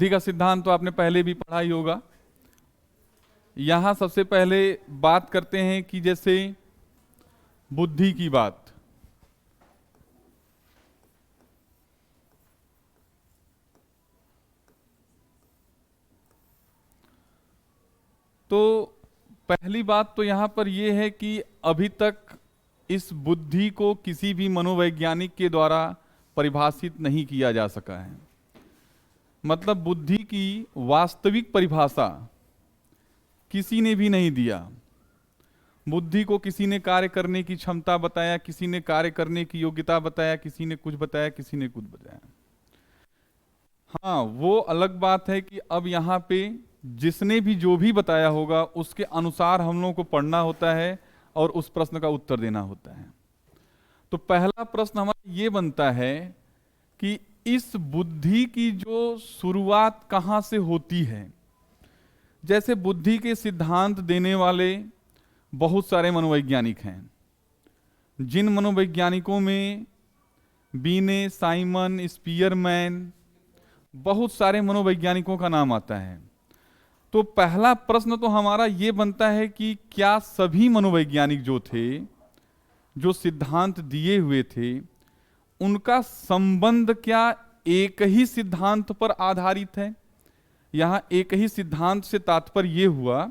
बुद्धि का सिद्धांत तो आपने पहले भी पढ़ा ही होगा। यहां सबसे पहले बात करते हैं कि जैसे बुद्धि की बात, तो पहली बात तो यहां पर यह है कि अभी तक इस बुद्धि को किसी भी मनोवैज्ञानिक के द्वारा परिभाषित नहीं किया जा सका है। मतलब बुद्धि की वास्तविक परिभाषा किसी ने भी नहीं दिया। बुद्धि को किसी ने कार्य करने की क्षमता बताया, किसी ने कार्य करने की योग्यता बताया, किसी ने कुछ बताया, किसी ने कुछ बताया। हाँ, वो अलग बात है कि अब यहाँ पे जिसने भी जो भी बताया होगा उसके अनुसार हम लोगों को पढ़ना होता है और उस प्रश्न का उत्तर देना होता है। तो पहला प्रश्न हमारा ये बनता है कि इस बुद्धि की जो शुरुआत कहाँ से होती है। जैसे बुद्धि के सिद्धांत देने वाले बहुत सारे मनोवैज्ञानिक हैं, जिन मनोवैज्ञानिकों में बीने, साइमन, स्पीयरमैन, बहुत सारे मनोवैज्ञानिकों का नाम आता है। तो पहला प्रश्न तो हमारा ये बनता है कि क्या सभी मनोवैज्ञानिक जो थे, जो सिद्धांत दिए हुए थे, उनका संबंध क्या एक ही सिद्धांत पर आधारित है। यहां एक ही सिद्धांत से तात्पर्य यह हुआ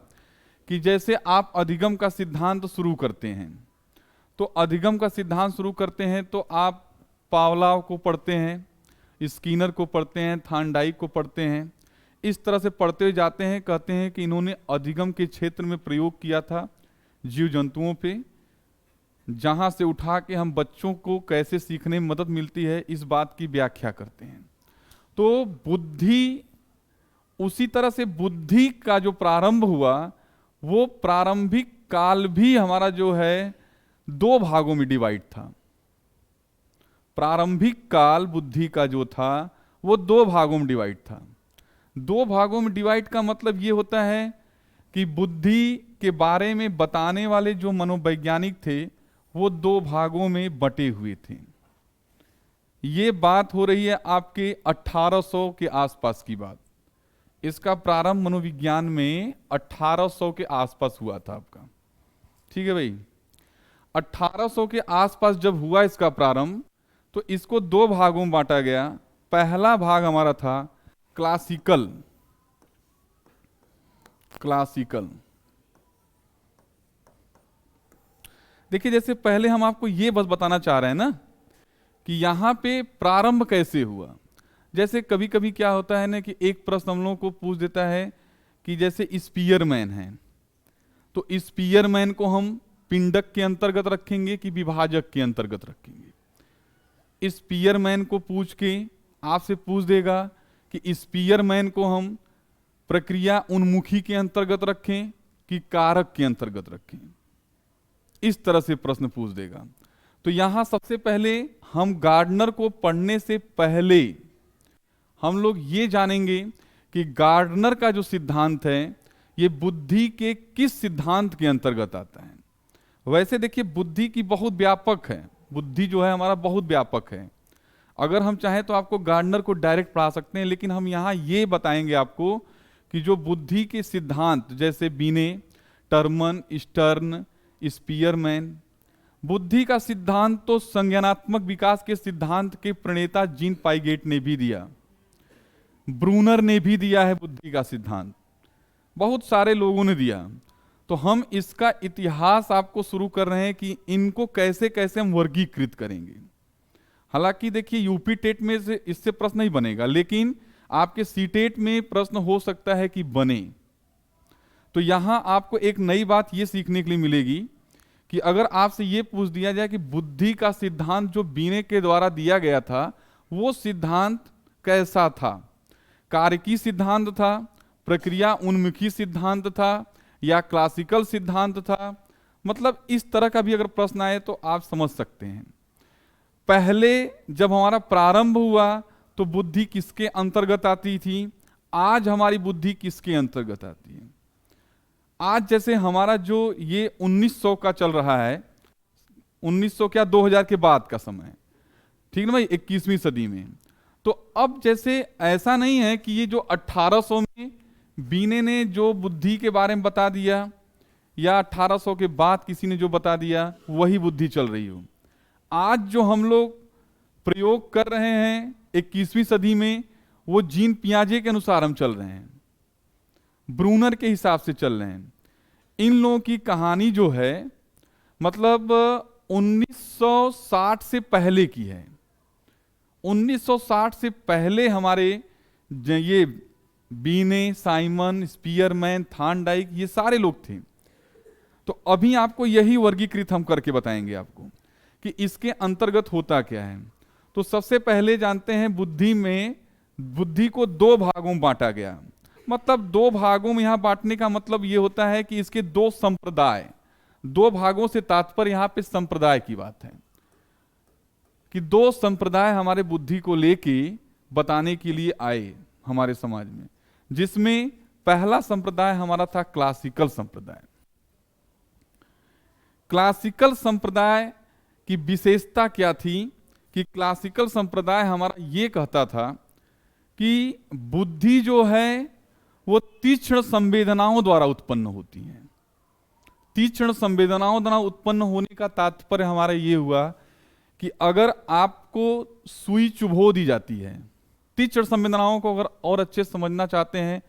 कि जैसे आप अधिगम का सिद्धांत शुरू करते हैं, तो अधिगम का सिद्धांत शुरू करते हैं तो आप पावलोव को पढ़ते हैं, स्किनर को पढ़ते हैं, थार्नडाइक को पढ़ते हैं। इस तरह से पढ़ते हुए जाते हैं, कहते हैं कि इन्होंने अधिगम के क्षेत्र में प्रयोग किया था जीव जंतुओं पे, जहां से उठा के हम बच्चों को कैसे सीखने में मदद मिलती है, इस बात की व्याख्या करते हैं। तो बुद्धि, उसी तरह से बुद्धि का जो प्रारंभ हुआ, वो प्रारंभिक काल भी हमारा जो है दो भागों में डिवाइड था। प्रारंभिक काल बुद्धि का जो था वो दो भागों में डिवाइड था। दो भागों में डिवाइड का मतलब ये होता है कि बुद्धि के बारे में बताने वाले जो मनोवैज्ञानिक थे वो दो भागों में बटे हुए थे। ये बात हो रही है आपके 1800 के आसपास की बात। इसका प्रारंभ मनोविज्ञान में 1800 के आसपास हुआ था आपका, ठीक है भाई। 1800 के आसपास जब हुआ इसका प्रारंभ, तो इसको दो भागों में बांटा गया। पहला भाग हमारा था क्लासिकल। देखिए, जैसे पहले हम आपको ये बस बताना चाह रहे हैं ना कि यहां पे प्रारंभ कैसे हुआ। जैसे कभी कभी क्या होता है ना कि एक प्रश्न हम लोगों को पूछ देता है कि जैसे स्पीयरमैन है, तो स्पीयरमैन को हम पिंडक के अंतर्गत रखेंगे कि विभाजक के अंतर्गत रखेंगे। स्पीयरमैन को पूछ के आपसे पूछ देगा कि स्पीयरमैन को हम प्रक्रिया उन्मुखी के अंतर्गत रखें कि कारक के अंतर्गत रखें। इस तरह से प्रश्न पूछ देगा। तो यहां सबसे पहले हम गार्डनर को पढ़ने से पहले हम लोग ये जानेंगे कि गार्डनर का जो सिद्धांत है ये बुद्धि के किस सिद्धांत के अंतर्गत आता है। वैसे देखिए, बुद्धि की बहुत व्यापक है, बुद्धि जो है हमारा बहुत व्यापक है। अगर हम चाहें तो आपको गार्डनर को डायरेक्ट पढ़ा सकते हैं, लेकिन हम यहां ये बताएंगे आपको कि जो बुद्धि के सिद्धांत जैसे बीने, टर्मन, स्टर्न, स्पीयरमैन, बुद्धि का सिद्धांत तो संज्ञानात्मक विकास के सिद्धांत के प्रणेता जीन पाइगेट ने भी दिया, ब्रूनर ने भी दिया है बुद्धि का सिद्धांत, बहुत सारे लोगों ने दिया। तो हम इसका इतिहास आपको शुरू कर रहे हैं कि इनको कैसे कैसे हम वर्गीकृत करेंगे। हालांकि देखिए, यूपी टेट में से इससे प्रश्न नहीं बनेगा, लेकिन आपके सीटेट में प्रश्न हो सकता है कि बने। तो यहां आपको एक नई बात यह सीखने के लिए मिलेगी कि अगर आपसे यह पूछ दिया जाए कि बुद्धि का सिद्धांत जो बीने के द्वारा दिया गया था वो सिद्धांत कैसा था, कार्यकी सिद्धांत था, प्रक्रिया उन्मुखी सिद्धांत था, या क्लासिकल सिद्धांत था, मतलब इस तरह का भी अगर प्रश्न आए तो आप समझ सकते हैं। पहले जब हमारा प्रारंभ हुआ तो बुद्धि किसके अंतर्गत आती थी, आज हमारी बुद्धि किसके अंतर्गत आती है। आज जैसे हमारा जो ये 1900 का चल रहा है, 1900 क्या 2000 के बाद का समय, ठीक ना भाई, 21वीं सदी में, तो अब जैसे ऐसा नहीं है कि ये जो 1800 में बीने ने जो बुद्धि के बारे में बता दिया या 1800 के बाद किसी ने जो बता दिया वही बुद्धि चल रही हो। आज जो हम लोग प्रयोग कर रहे हैं 21वीं सदी में, वो जीन पियाजे के अनुसार हम चल रहे हैं, ब्रूनर के हिसाब से चल रहे हैं। इन लोगों की कहानी जो है मतलब 1960 से पहले की है। 1960 से पहले हमारे ये बीने, साइमन, स्पीयरमैन, थार्नडाइक, ये सारे लोग थे। तो अभी आपको यही वर्गीकृत हम करके बताएंगे आपको कि इसके अंतर्गत होता क्या है। तो सबसे पहले जानते हैं बुद्धि में, बुद्धि को दो भागों में बांटा गया। मतलब दो भागों में यहां बांटने का मतलब यह होता है कि इसके दो संप्रदाय, दो भागों से तात्पर्य यहां पे संप्रदाय की बात है कि दो संप्रदाय हमारे बुद्धि को लेके बताने के लिए आए हमारे समाज में, जिसमें पहला संप्रदाय हमारा था क्लासिकल संप्रदाय। क्लासिकल संप्रदाय की विशेषता क्या थी कि क्लासिकल संप्रदाय हमारा ये कहता था कि बुद्धि जो है वो तीक्ष्ण संवेदनाओं द्वारा उत्पन्न होती है। तीक्ष्ण संवेदनाओं द्वारा उत्पन्न होने का तात्पर्य हमारा ये हुआ कि अगर आपको सुई चुभो दी जाती है, तीक्ष्ण संवेदनाओं को अगर और अच्छे समझना चाहते हैं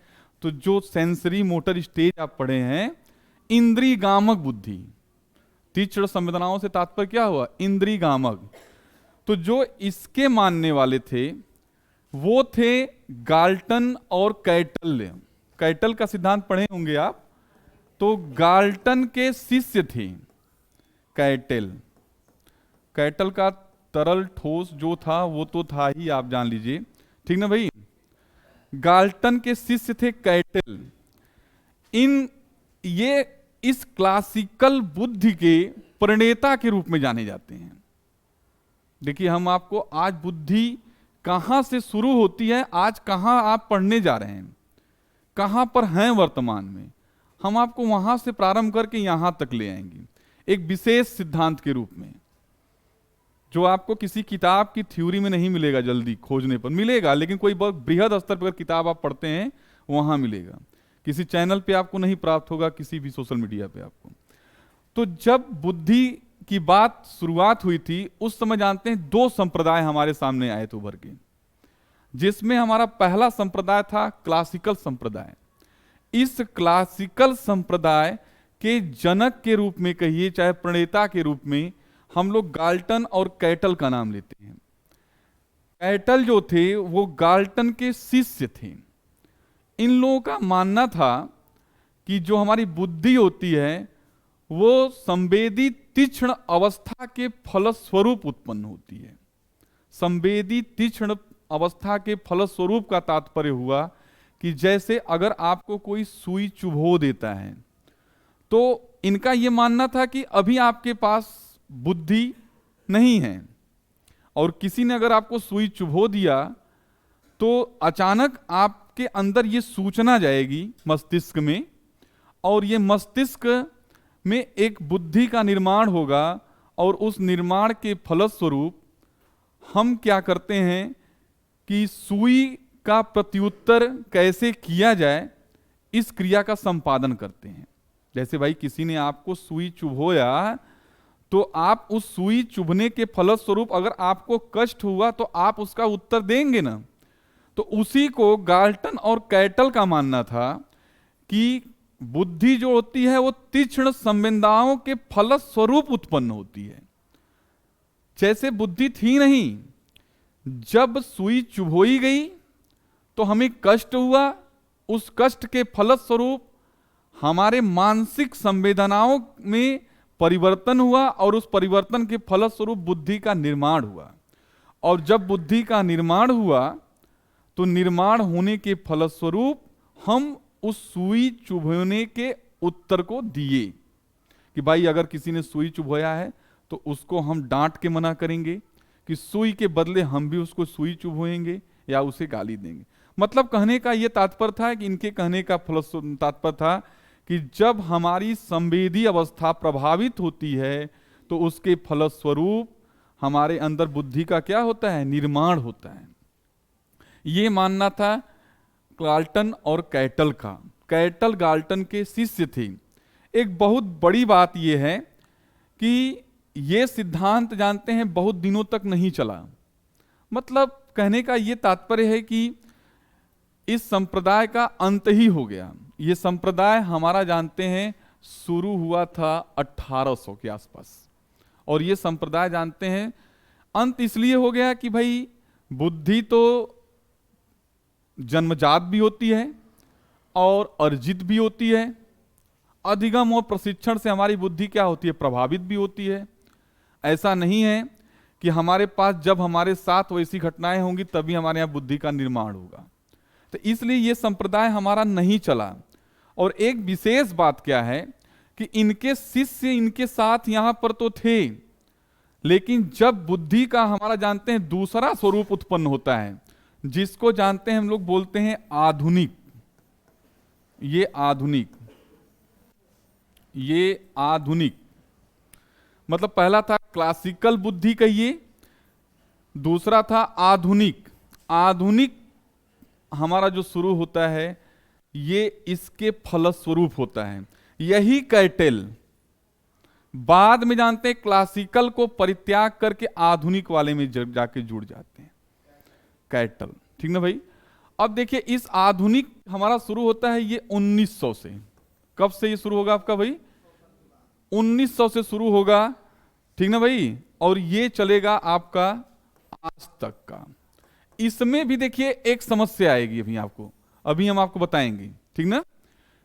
तो जो सेंसरी मोटर स्टेज आप पढ़े हैं, इंद्रियगामक बुद्धि, तीक्ष्ण संवेदनाओं से तात्पर्य क्या हुआ, इंद्रियगामक। तो जो इसके मानने वाले थे वो थे गाल्टन और कैटल। कैटल का सिद्धांत पढ़े होंगे आप, तो गाल्टन के शिष्य थे कैटल। कैटल का तरल ठोस जो था वो तो था ही, आप जान लीजिए, ठीक ना भाई। गाल्टन के शिष्य थे कैटल। ये इस क्लासिकल बुद्धि के प्रणेता के रूप में जाने जाते हैं। देखिए हम आपको आज बुद्धि कहां से शुरू होती है, आज कहां आप पढ़ने जा रहे हैं, कहां पर हैं वर्तमान में, हम आपको वहां से प्रारंभ करके यहां तक ले आएंगे एक विशेष सिद्धांत के रूप में, जो आपको किसी किताब की थ्योरी में नहीं मिलेगा, जल्दी खोजने पर मिलेगा, लेकिन कोई बहुत बृहद स्तर पर किताब आप पढ़ते हैं वहां मिलेगा, किसी चैनल पे आपको नहीं प्राप्त होगा, किसी भी सोशल मीडिया पे आपको। तो जब बुद्धि की बात शुरुआत हुई थी उस समय जानते हैं दो संप्रदाय हमारे सामने आए थे उभर के, जिसमें हमारा पहला संप्रदाय था क्लासिकल संप्रदाय। इस क्लासिकल संप्रदाय के जनक के रूप में कहिए चाहे प्रणेता के रूप में हम लोग गाल्टन और कैटल का नाम लेते हैं। कैटल जो थे वो गाल्टन के शिष्य थे। इन लोगों का मानना था कि जो हमारी बुद्धि होती है वो संवेदी तीक्ष्ण अवस्था के फलस्वरूप उत्पन्न होती है। संवेदी तीक्ष्ण अवस्था के फलस्वरूप का तात्पर्य हुआ कि जैसे अगर आपको कोई सुई चुभो देता है, तो इनका यह मानना था कि अभी आपके पास बुद्धि नहीं है और किसी ने अगर आपको सुई चुभो दिया तो अचानक आपके अंदर ये सूचना जाएगी मस्तिष्क में, और ये मस्तिष्क में एक बुद्धि का निर्माण होगा, और उस निर्माण के फलस्वरूप हम क्या करते हैं कि सुई का प्रत्युत्तर कैसे किया जाए इस क्रिया का संपादन करते हैं। जैसे भाई किसी ने आपको सुई चुभोया तो आप उस सुई चुभने के फलस्वरूप अगर आपको कष्ट हुआ तो आप उसका उत्तर देंगे ना। तो उसी को गाल्टन और कैटल का मानना था कि बुद्धि जो होती है वो तीक्ष्ण संवेदनाओं के फलस्वरूप उत्पन्न होती है। जैसे बुद्धि थी नहीं, जब सुई चुभोई गई तो हमें कष्ट हुआ, उस कष्ट के फलस्वरूप हमारे मानसिक संवेदनाओं में परिवर्तन हुआ और उस परिवर्तन के फलस्वरूप बुद्धि का निर्माण हुआ। और जब बुद्धि का निर्माण हुआ तो निर्माण होने के फलस्वरूप हम उस सुई चुभोने के उत्तर को दिए कि भाई अगर किसी ने सुई चुभोया है तो उसको हम डांट के मना करेंगे कि सुई के बदले हम भी उसको सुई चुभोएंगे या उसे गाली देंगे। मतलब कहने का यह तात्पर्य था कि इनके कहने का तात्पर्य था कि जब हमारी संवेदी अवस्था प्रभावित होती है तो उसके फलस्वरूप हमारे अंदर बुद्धि का क्या होता है, निर्माण होता है। ये मानना था गाल्टन और कैटल का। कैटल गाल्टन के शिष्य थे। एक बहुत बड़ी बात यह है कि ये सिद्धांत जानते हैं बहुत दिनों तक नहीं चला। मतलब कहने का ये तात्पर्य है कि इस संप्रदाय का अंत ही हो गया। ये संप्रदाय हमारा जानते हैं शुरू हुआ था 1800 के आसपास, और ये संप्रदाय जानते हैं अंत इसलिए हो गया कि भाई बुद्धि तो जन्मजात भी होती है और अर्जित भी होती है। अधिगम और प्रशिक्षण से हमारी बुद्धि क्या होती है, प्रभावित भी होती है। ऐसा नहीं है कि हमारे पास जब हमारे साथ वैसी घटनाएं होंगी तभी हमारे यहाँ बुद्धि का निर्माण होगा। तो इसलिए ये संप्रदाय हमारा नहीं चला। और एक विशेष बात क्या है कि इनके शिष्य इनके साथ यहां पर तो थे, लेकिन जब बुद्धि का हमारा जानते हैं दूसरा स्वरूप उत्पन्न होता है, जिसको जानते हैं हम लोग बोलते हैं आधुनिक। ये आधुनिक मतलब पहला था क्लासिकल बुद्धि कहिए, दूसरा था आधुनिक। आधुनिक हमारा जो शुरू होता है ये इसके फलस्वरूप होता है। यही कैटल बाद में जानते हैं क्लासिकल को परित्याग करके आधुनिक वाले में जाके जुड़ जाते हैं, कैटल। ठीक ना भाई। अब देखिए इस आधुनिक हमारा शुरू होता है ये 1900 से। कब से ये शुरू होगा आपका भाई? 1900 से शुरू होगा। ठीक ना भाई। और ये चलेगा आपका आज तक का। इसमें भी देखिए एक समस्या आएगी अभी हम आपको बताएंगे। ठीक ना।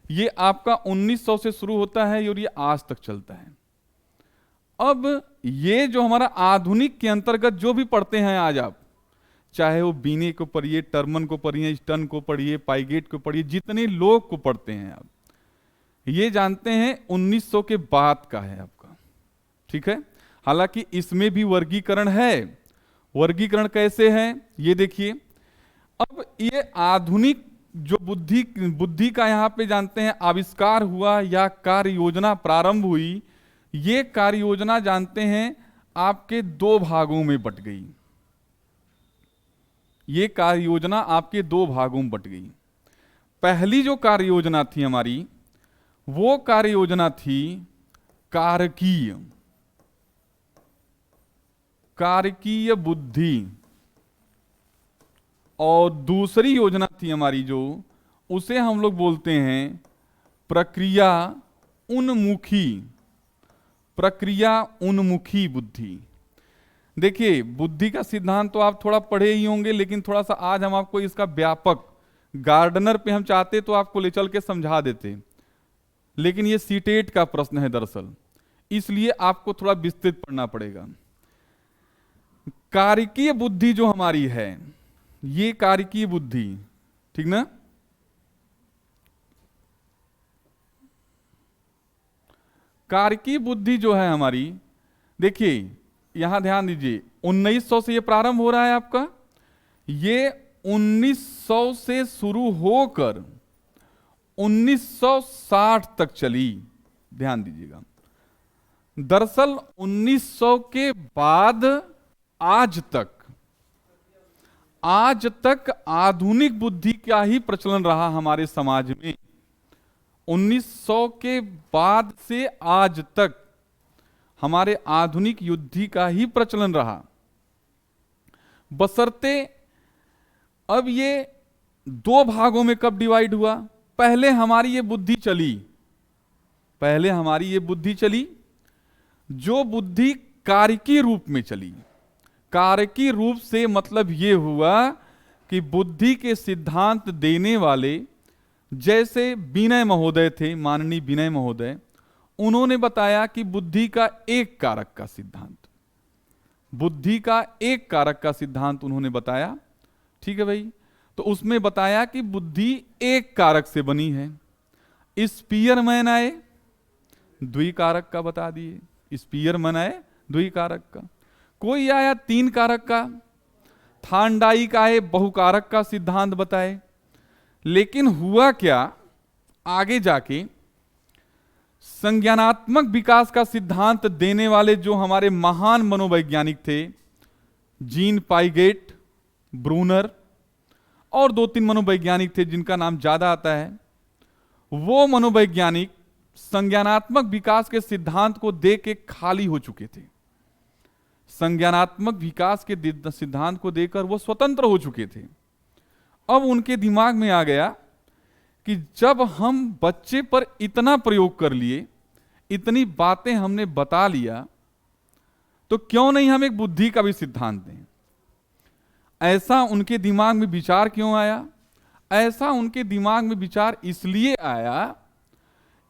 ये आपका 1900 से शुरू होता है और ये आज तक चलता है। अब ये जो हमारा आधुनिक के अंतर्गत जो भी पढ़ते हैं आज आप, चाहे वो बीने को पढ़िए, टर्मन को पढ़िए, स्टन को पढ़िए, पाइगेट को पढ़िए, जितने लोग को पढ़ते हैं आप, ये जानते हैं 1900 के बाद का है आपका। ठीक है। हालांकि इसमें भी वर्गीकरण है। वर्गीकरण कैसे है ये देखिए। अब ये आधुनिक जो बुद्धि का यहां पे जानते हैं आविष्कार हुआ या कार्य योजना प्रारंभ हुई, ये कार्य योजना जानते हैं आपके दो भागों में बट गई। ये कार्य योजना आपके दो भागों में बट गई। पहली जो कार्य योजना थी हमारी, वो कार्य योजना थी कारकीय बुद्धि, और दूसरी योजना थी हमारी जो, उसे हम लोग बोलते हैं प्रक्रिया उन्मुखी बुद्धि। देखिए बुद्धि का सिद्धांत तो आप थोड़ा पढ़े ही होंगे, लेकिन थोड़ा सा आज हम आपको इसका व्यापक, गार्डनर पे हम चाहते तो आपको ले चल के समझा देते, लेकिन ये सीटेट का प्रश्न है दरअसल, इसलिए आपको थोड़ा विस्तृत पढ़ना पड़ेगा। कारकीय बुद्धि जो हमारी है, ये कारकीय बुद्धि, ठीक ना। कारकीय बुद्धि जो है हमारी, देखिए यहां ध्यान दीजिए, 1900 से ये प्रारंभ हो रहा है आपका। ये 1900 से शुरू होकर 1960 तक चली। ध्यान दीजिएगा। दरअसल 1900 के बाद आज तक आधुनिक बुद्धि का ही प्रचलन रहा हमारे समाज में। 1900 के बाद से आज तक हमारे आधुनिक बुद्धि का ही प्रचलन रहा। बशर्ते अब ये दो भागों में कब डिवाइड हुआ? पहले हमारी ये बुद्धि चली, जो बुद्धि कारकी रूप में चली। कारकी रूप से मतलब ये हुआ कि बुद्धि के सिद्धांत देने वाले, जैसे विनय महोदय थे, माननीय विनय महोदय, उन्होंने बताया कि बुद्धि का एक कारक का सिद्धांत उन्होंने बताया। ठीक है भाई। तो उसमें बताया कि बुद्धि एक कारक से बनी है। स्पीयरमैन आए, द्विकारक का बता दिए। स्पीयरमैन आए द्विकारक का, कोई आया तीन कारक का, थार्नडाइक आए बहुकारक का सिद्धांत बताए। लेकिन हुआ क्या, आगे जाके संज्ञानात्मक विकास का सिद्धांत देने वाले जो हमारे महान मनोवैज्ञानिक थे, जीन पाइगेट, ब्रूनर, और 2-3 मनोवैज्ञानिक थे जिनका नाम ज्यादा आता है। वो मनोवैज्ञानिक संज्ञानात्मक विकास के सिद्धांत को दे के खाली हो चुके थे। संज्ञानात्मक विकास के सिद्धांत को देकर वो स्वतंत्र हो चुके थे। अब उनके दिमाग में आ गया कि जब हम बच्चे पर इतना प्रयोग कर लिए, इतनी बातें हमने बता लिया, तो क्यों नहीं हम एक बुद्धि का भी सिद्धांत दें। ऐसा उनके दिमाग में विचार क्यों आया? ऐसा उनके दिमाग में विचार इसलिए आया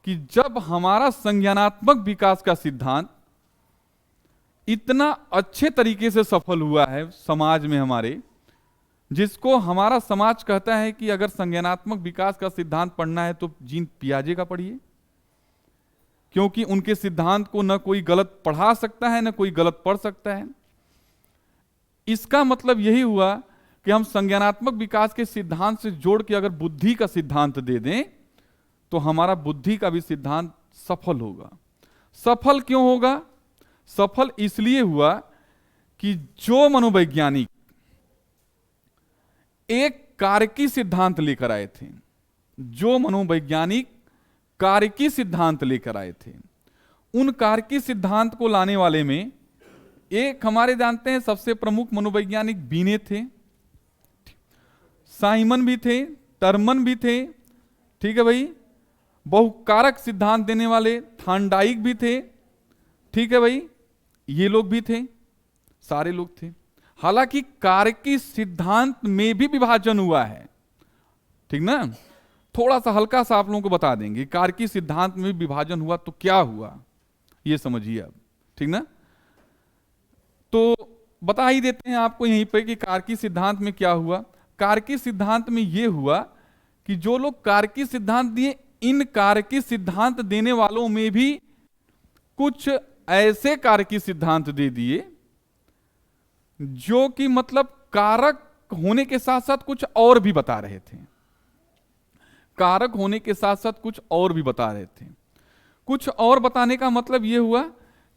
कि जब हमारा संज्ञानात्मक विकास का सिद्धांत इतना अच्छे तरीके से सफल हुआ है समाज में हमारे, जिसको हमारा समाज कहता है कि अगर संज्ञानात्मक विकास का सिद्धांत पढ़ना है तो जीन पियाजे का पढ़िए, क्योंकि उनके सिद्धांत को न कोई गलत पढ़ा सकता है न कोई गलत पढ़ सकता है। इसका मतलब यही हुआ कि हम संज्ञानात्मक विकास के सिद्धांत से जोड़ के अगर बुद्धि का सिद्धांत दे दें तो हमारा बुद्धि का भी सिद्धांत सफल होगा। सफल क्यों होगा? सफल इसलिए हुआ कि जो मनोवैज्ञानिक एक कारकी सिद्धांत लेकर आए थे, जो मनोवैज्ञानिक कारकी सिद्धांत लेकर आए थे, उन कारकी सिद्धांत को लाने वाले में एक हमारे जानते हैं सबसे प्रमुख मनोवैज्ञानिक बीने थे, साइमन भी थे, टर्मन भी थे, ठीक है भाई। बहुकारक सिद्धांत देने वाले थांडाइक भी थे, ठीक है भाई, ये लोग भी थे, सारे लोग थे। हालांकि कारकी सिद्धांत में भी विभाजन हुआ है, ठीक ना। थोड़ा सा हल्का सा आप लोगों को बता देंगे, कारकी सिद्धांत में भी विभाजन हुआ तो क्या हुआ ये समझिए अब, ठीक ना। तो बता ही देते हैं आपको यहीं पे कि कारकी सिद्धांत में क्या हुआ। कारकी सिद्धांत में ये हुआ कि जो लोग कारकी सिद्धांत दिए, इन कारकी सिद्धांत देने वालों में भी कुछ ऐसे कारकी सिद्धांत दे दिए जो कि मतलब कारक होने के साथ साथ कुछ और भी बता रहे थे, कारक होने के साथ साथ कुछ और भी बता रहे थे। कुछ और बताने का मतलब यह हुआ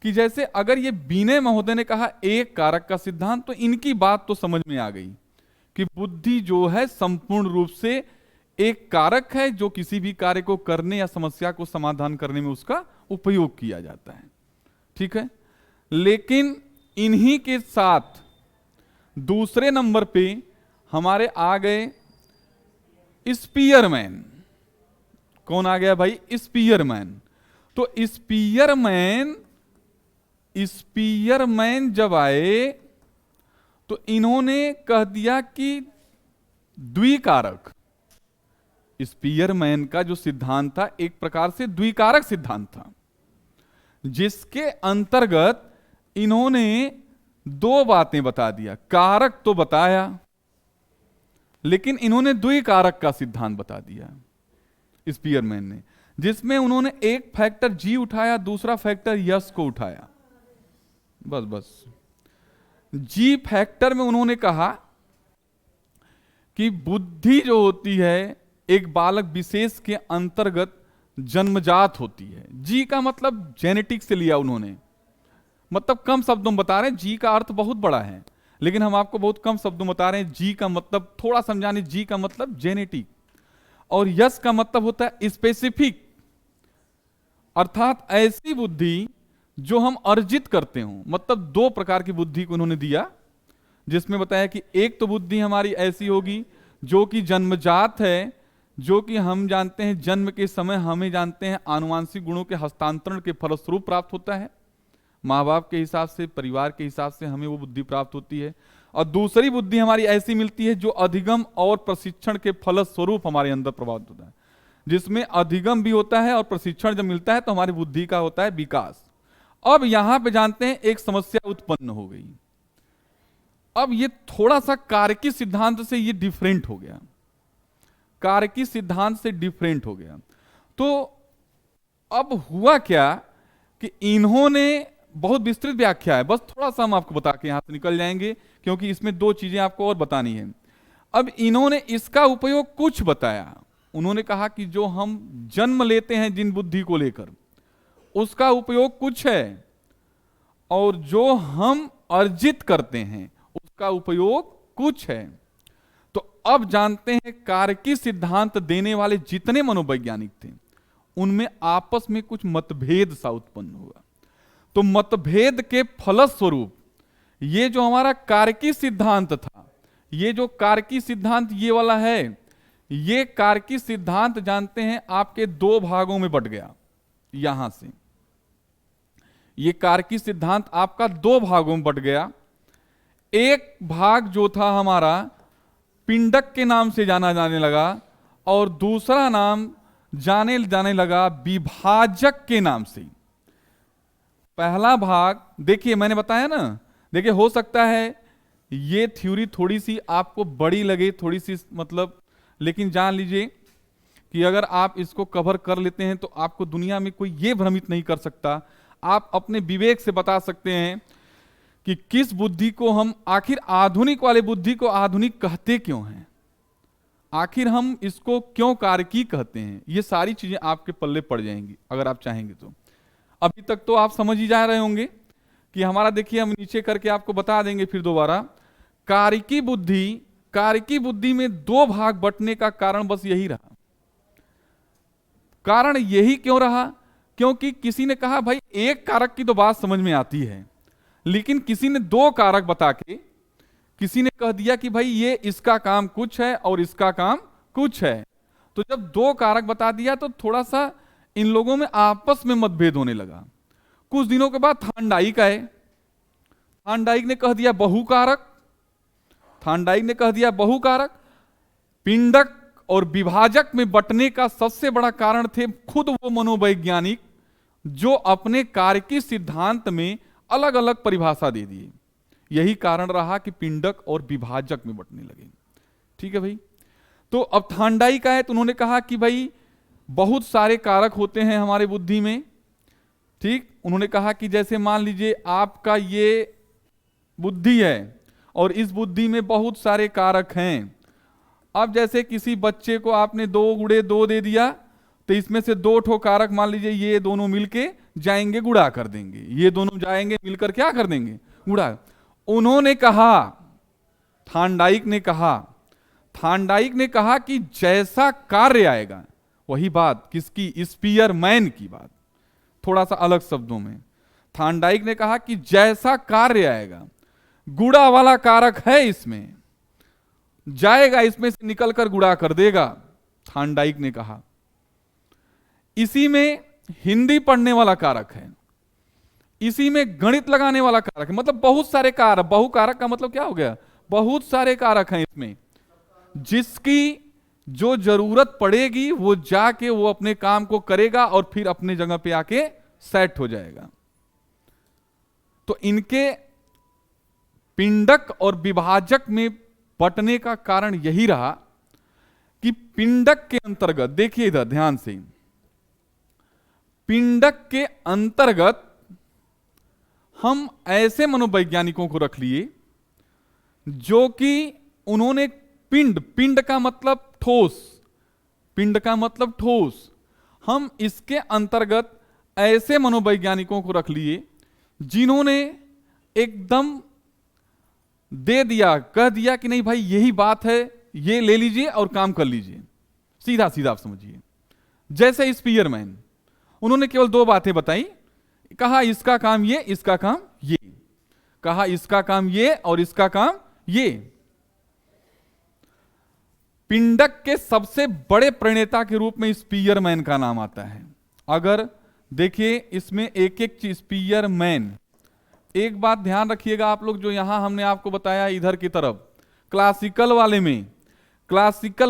कि जैसे अगर ये बीने महोदय ने कहा एक कारक का सिद्धांत, तो इनकी बात तो समझ में आ गई कि बुद्धि जो है संपूर्ण रूप से एक कारक है जो किसी भी कार्य को करने या समस्या को समाधान करने में उसका उपयोग किया जाता है, ठीक है। लेकिन इन्हीं के साथ दूसरे नंबर पे हमारे आ गए स्पीयरमैन। कौन आ गया भाई? स्पीयरमैन। तो स्पीयरमैन जब आए तो इन्होंने कह दिया कि द्विकारक, स्पीयरमैन का जो सिद्धांत था एक प्रकार से द्विकारक सिद्धांत था, जिसके अंतर्गत इन्होंने दो बातें बता दिया। कारक तो बताया, लेकिन इन्होंने द्विकारक का सिद्धांत बता दिया स्पीयरमैन ने, जिसमें उन्होंने एक फैक्टर जी उठाया, दूसरा फैक्टर यस को उठाया। बस जी फैक्टर में उन्होंने कहा कि बुद्धि जो होती है एक बालक विशेष के अंतर्गत जन्मजात होती है। जी का मतलब जेनेटिक्स से लिया उन्होंने, मतलब कम शब्दों में बता रहे हैं, जी का अर्थ बहुत बड़ा है लेकिन हम आपको बहुत कम शब्दों में बता रहे हैं। जी का मतलब थोड़ा समझाने, जी का मतलब जेनेटिक, और यस का मतलब होता है स्पेसिफिक, अर्थात ऐसी बुद्धि जो हम अर्जित करते हो। मतलब दो प्रकार की बुद्धि को उन्होंने दिया, जिसमें बताया कि एक तो बुद्धि हमारी ऐसी होगी जो कि जन्मजात है, जो कि हम जानते हैं जन्म के समय हमें जानते हैं आनुवांशिक गुणों के हस्तांतरण के फलस्वरूप प्राप्त होता है, माँ बाप के हिसाब से, परिवार के हिसाब से हमें वो बुद्धि प्राप्त होती है। और दूसरी बुद्धि हमारी ऐसी मिलती है जो अधिगम और प्रशिक्षण के फलस्वरूप हमारे अंदर प्रभावित होता है, जिसमें अधिगम भी होता है और प्रशिक्षण जब मिलता है तो हमारी बुद्धि का होता है विकास। अब यहां पे जानते हैं एक समस्या उत्पन्न हो गई। अब ये थोड़ा सा कारकी सिद्धांत से ये डिफरेंट हो गया, कारकी सिद्धांत से डिफरेंट हो गया। तो अब हुआ क्या कि इन्होंने बहुत विस्तृत व्याख्या है, बस थोड़ा सा हम आपको बता के यहां से निकल जाएंगे क्योंकि इसमें दो चीजें आपको और बतानी है। अब इन्होंने इसका उपयोग कुछ बताया। उन्होंने कहा कि जो हम जन्म लेते हैं जिन बुद्धि को लेकर, उसका उपयोग कुछ है, और जो हम अर्जित करते हैं उसका उपयोग कुछ है। तो अब जानते हैं कारकी सिद्धांत देने वाले जितने मनोवैज्ञानिक थे उनमें आपस में कुछ मतभेद सा उत्पन्न हुआ। तो मतभेद के फलस्वरूप ये जो हमारा कारकी सिद्धांत था, ये जो कारकी सिद्धांत ये वाला है, ये कारकी सिद्धांत जानते हैं आपके दो भागों में बट गया। यहां से ये कारकी सिद्धांत आपका दो भागों में बट गया। एक भाग जो था हमारा पिंडक के नाम से जाना जाने लगा और दूसरा नाम जाने जाने लगा विभाजक के नाम से। पहला भाग देखिए मैंने बताया ना, देखिए हो सकता है ये थ्योरी थोड़ी सी आपको बड़ी लगे, थोड़ी सी मतलब, लेकिन जान लीजिए कि अगर आप इसको कवर कर लेते हैं तो आपको दुनिया में कोई ये भ्रमित नहीं कर सकता। आप अपने विवेक से बता सकते हैं कि किस बुद्धि को हम, आखिर आधुनिक वाले बुद्धि को आधुनिक कहते क्यों हैं, आखिर हम इसको क्यों कारकी कहते हैं। ये सारी चीजें आपके पल्ले पड़ जाएंगी अगर आप चाहेंगे तो। अभी तक तो आप समझ ही जा रहे होंगे कि हमारा, देखिए हम नीचे करके आपको बता देंगे फिर दोबारा। कारकी बुद्धि में दो भाग बंटने का कारण बस यही रहा। कारण यही क्यों रहा? क्योंकि किसी ने कहा भाई एक कारक की तो बात समझ में आती है, लेकिन किसी ने दो कारक बता के किसी ने कह दिया कि भाई ये इसका काम कुछ है और इसका काम कुछ है। तो जब दो कारक बता दिया तो थोड़ा सा इन लोगों में आपस में मतभेद होने लगा। कुछ दिनों के बाद थांडाइक आए, थांडाइक ने कह दिया बहुकारक, थांडाइक ने कह दिया बहुकारक। पिंडक और विभाजक में बंटने का सबसे बड़ा कारण थे खुद वो मनोवैज्ञानिक जो अपने कारकी सिद्धांत में अलग अलग परिभाषा दे दिए। यही कारण रहा कि पिंडक और विभाजक में बंटने लगे। ठीक है भाई। तो अब थांडाइक आए तो उन्होंने कहा कि भाई बहुत सारे कारक होते हैं हमारे बुद्धि में। ठीक, उन्होंने कहा कि जैसे मान लीजिए आपका ये बुद्धि है और इस बुद्धि में बहुत सारे कारक हैं। अब जैसे किसी बच्चे को आपने 2 गुणे 2 दे दिया तो इसमें से 2 ठो कारक मान लीजिए ये दोनों मिलके जाएंगे गुणा कर देंगे, ये दोनों जाएंगे मिलकर क्या कर देंगे, गुणा। उन्होंने कहा, थांडाइक ने कहा कि जैसा कार्य आएगा, वही बात किसकी, स्पीयरमैन की बात, थोड़ा सा अलग शब्दों में। थांडाइक ने कहा कि जैसा कार्य आएगा, गुणा वाला कारक है इसमें, जाएगा इसमें से निकलकर गुणा कर देगा। थांडाइक ने कहा इसी में हिंदी पढ़ने वाला कारक है, इसी में गणित लगाने वाला कारक है, मतलब बहुत सारे कारक। बहुकारक का मतलब क्या हो गया, बहुत सारे कारक हैं इसमें, जिसकी जो जरूरत पड़ेगी वो जाके वो अपने काम को करेगा और फिर अपने जगह पे आके सेट हो जाएगा। तो इनके पिंडक और विभाजक में बंटने का कारण यही रहा कि पिंडक के अंतर्गत, देखिए इधर ध्यान से, पिंडक के अंतर्गत हम ऐसे मनोवैज्ञानिकों को रख लिए जो कि उन्होंने पिंड का मतलब ठोस, पिंड का मतलब ठोस, हम इसके अंतर्गत ऐसे मनोवैज्ञानिकों को रख लिए जिन्होंने एकदम दे दिया, कह दिया कि नहीं भाई यही बात है, ये ले लीजिए और काम कर लीजिए, सीधा सीधा आप समझिए। जैसे स्पीयरमैन, उन्होंने केवल 2 बातें बताई, कहा इसका काम ये, इसका काम ये, कहा इसका काम ये और इसका काम ये। पिंडक के सबसे बड़े प्रणेता के रूप में स्पीयरमैन का नाम आता है। अगर देखिए इसमें एक एक चीज, स्पीयरमैन, एक बात ध्यान रखिएगा आप लोग, जो यहां हमने आपको बताया इधर की तरफ, क्लासिकल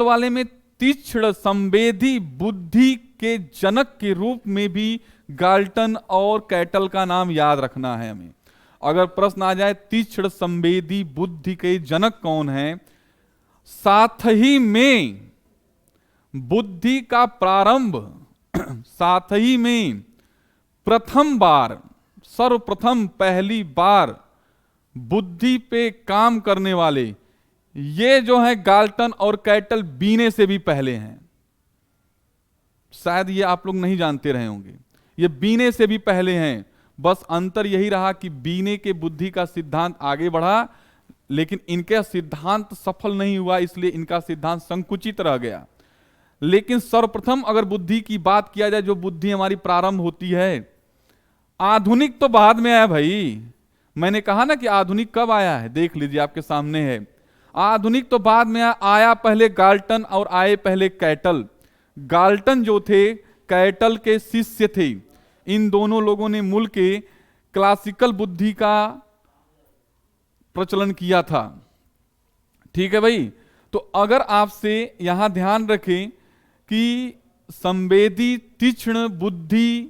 वाले में तीक्ष्ण संवेदी बुद्धि के जनक के रूप में भी गाल्टन और कैटल का नाम याद रखना है हमें। अगर प्रश्न आ जाए तीक्ष्ण संवेदी बुद्धि के जनक कौन है, साथ ही में बुद्धि का प्रारंभ, साथ ही में प्रथम बार, सर्वप्रथम पहली बार बुद्धि पे काम करने वाले ये जो है गाल्टन और कैटल बीने से भी पहले हैं। शायद ये आप लोग नहीं जानते रहे होंगे, ये बीने से भी पहले हैं। बस अंतर यही रहा कि बीने के बुद्धि का सिद्धांत आगे बढ़ा, लेकिन इनका सिद्धांत सफल नहीं हुआ, इसलिए इनका सिद्धांत संकुचित रह गया। लेकिन सर्वप्रथम अगर बुद्धि की बात किया जाए, जो बुद्धि हमारी प्रारंभ होती है, आधुनिक तो बाद में आया भाई। मैंने कहा ना कि आधुनिक कब आया है, देख लीजिए आपके सामने है। आधुनिक तो बाद में आया, पहले गाल्टन और आए पहले कैटल। गाल्टन जो थे कैटल के शिष्य थे। इन दोनों लोगों ने मूल के क्लासिकल बुद्धि का प्रचलन किया था। ठीक है भाई। तो अगर आपसे यहां ध्यान रखें कि संवेदी तीक्ष्ण बुद्धि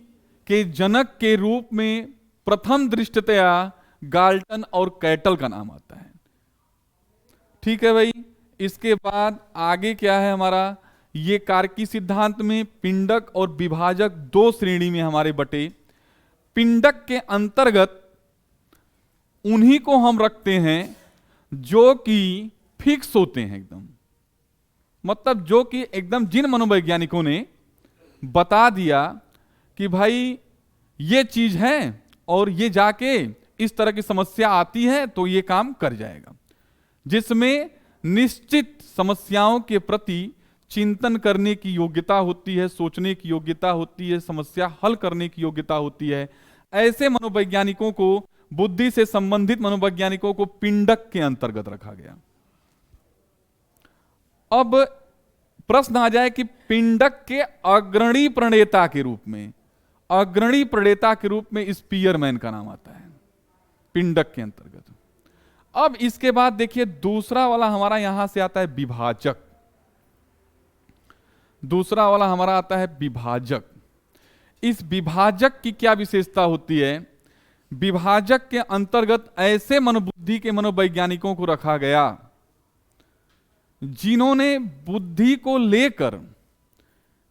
के जनक के रूप में प्रथम दृष्टतया गाल्टन और कैटल का नाम आता है। ठीक है भाई। इसके बाद आगे क्या है हमारा, ये कार्की सिद्धांत में पिंडक और विभाजक दो श्रेणी में हमारे बटे। पिंडक के अंतर्गत उन्हीं को हम रखते हैं जो कि फिक्स होते हैं एकदम, मतलब जो कि एकदम जिन मनोवैज्ञानिकों ने बता दिया कि भाई ये चीज है और ये जाके इस तरह की समस्या आती है तो ये काम कर जाएगा, जिसमें निश्चित समस्याओं के प्रति चिंतन करने की योग्यता होती है, सोचने की योग्यता होती है, समस्या हल करने की योग्यता होती है। ऐसे मनोवैज्ञानिकों को, बुद्धि से संबंधित मनोवैज्ञानिकों को पिंडक के अंतर्गत रखा गया। अब प्रश्न आ जाए कि पिंडक के अग्रणी प्रणेता के रूप में, अग्रणी प्रणेता के रूप में स्पीयरमैन का नाम आता है पिंडक के अंतर्गत। अब इसके बाद देखिए दूसरा वाला हमारा यहां से आता है विभाजक। दूसरा वाला हमारा आता है विभाजक। इस विभाजक की क्या विशेषता होती है? विभाजक के अंतर्गत ऐसे मनोबुद्धि के मनोवैज्ञानिकों को रखा गया जिन्होंने बुद्धि को लेकर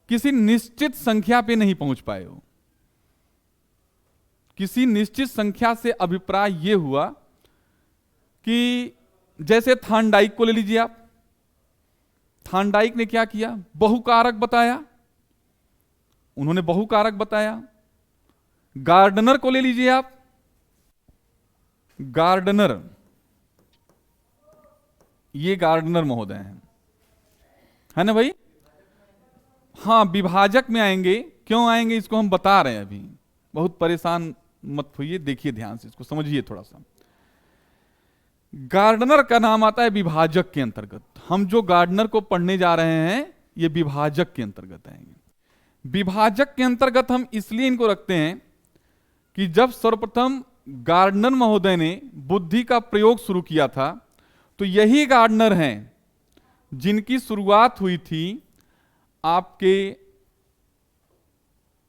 किसी निश्चित संख्या पे नहीं पहुंच पाए हो। किसी निश्चित संख्या से अभिप्राय यह हुआ कि जैसे थार्नडाइक को ले लीजिए आप। थार्नडाइक ने क्या किया? बहुकारक बताया, उन्होंने बहुकारक बताया। गार्डनर को ले लीजिए आप। गार्डनर, ये गार्डनर महोदय हैं, है ना भाई? हाँ, विभाजक में आएंगे। क्यों आएंगे इसको हम बता रहे हैं अभी, बहुत परेशान मत होइए, देखिए ध्यान से, इसको समझिए थोड़ा सा। गार्डनर का नाम आता है विभाजक के अंतर्गत। हम जो गार्डनर को पढ़ने जा रहे हैं ये विभाजक के अंतर्गत आएंगे। विभाजक के अंतर्गत हम इसलिए इनको रखते हैं कि जब सर्वप्रथम गार्डनर महोदय ने बुद्धि का प्रयोग शुरू किया था तो यही गार्डनर हैं जिनकी शुरुआत हुई थी आपके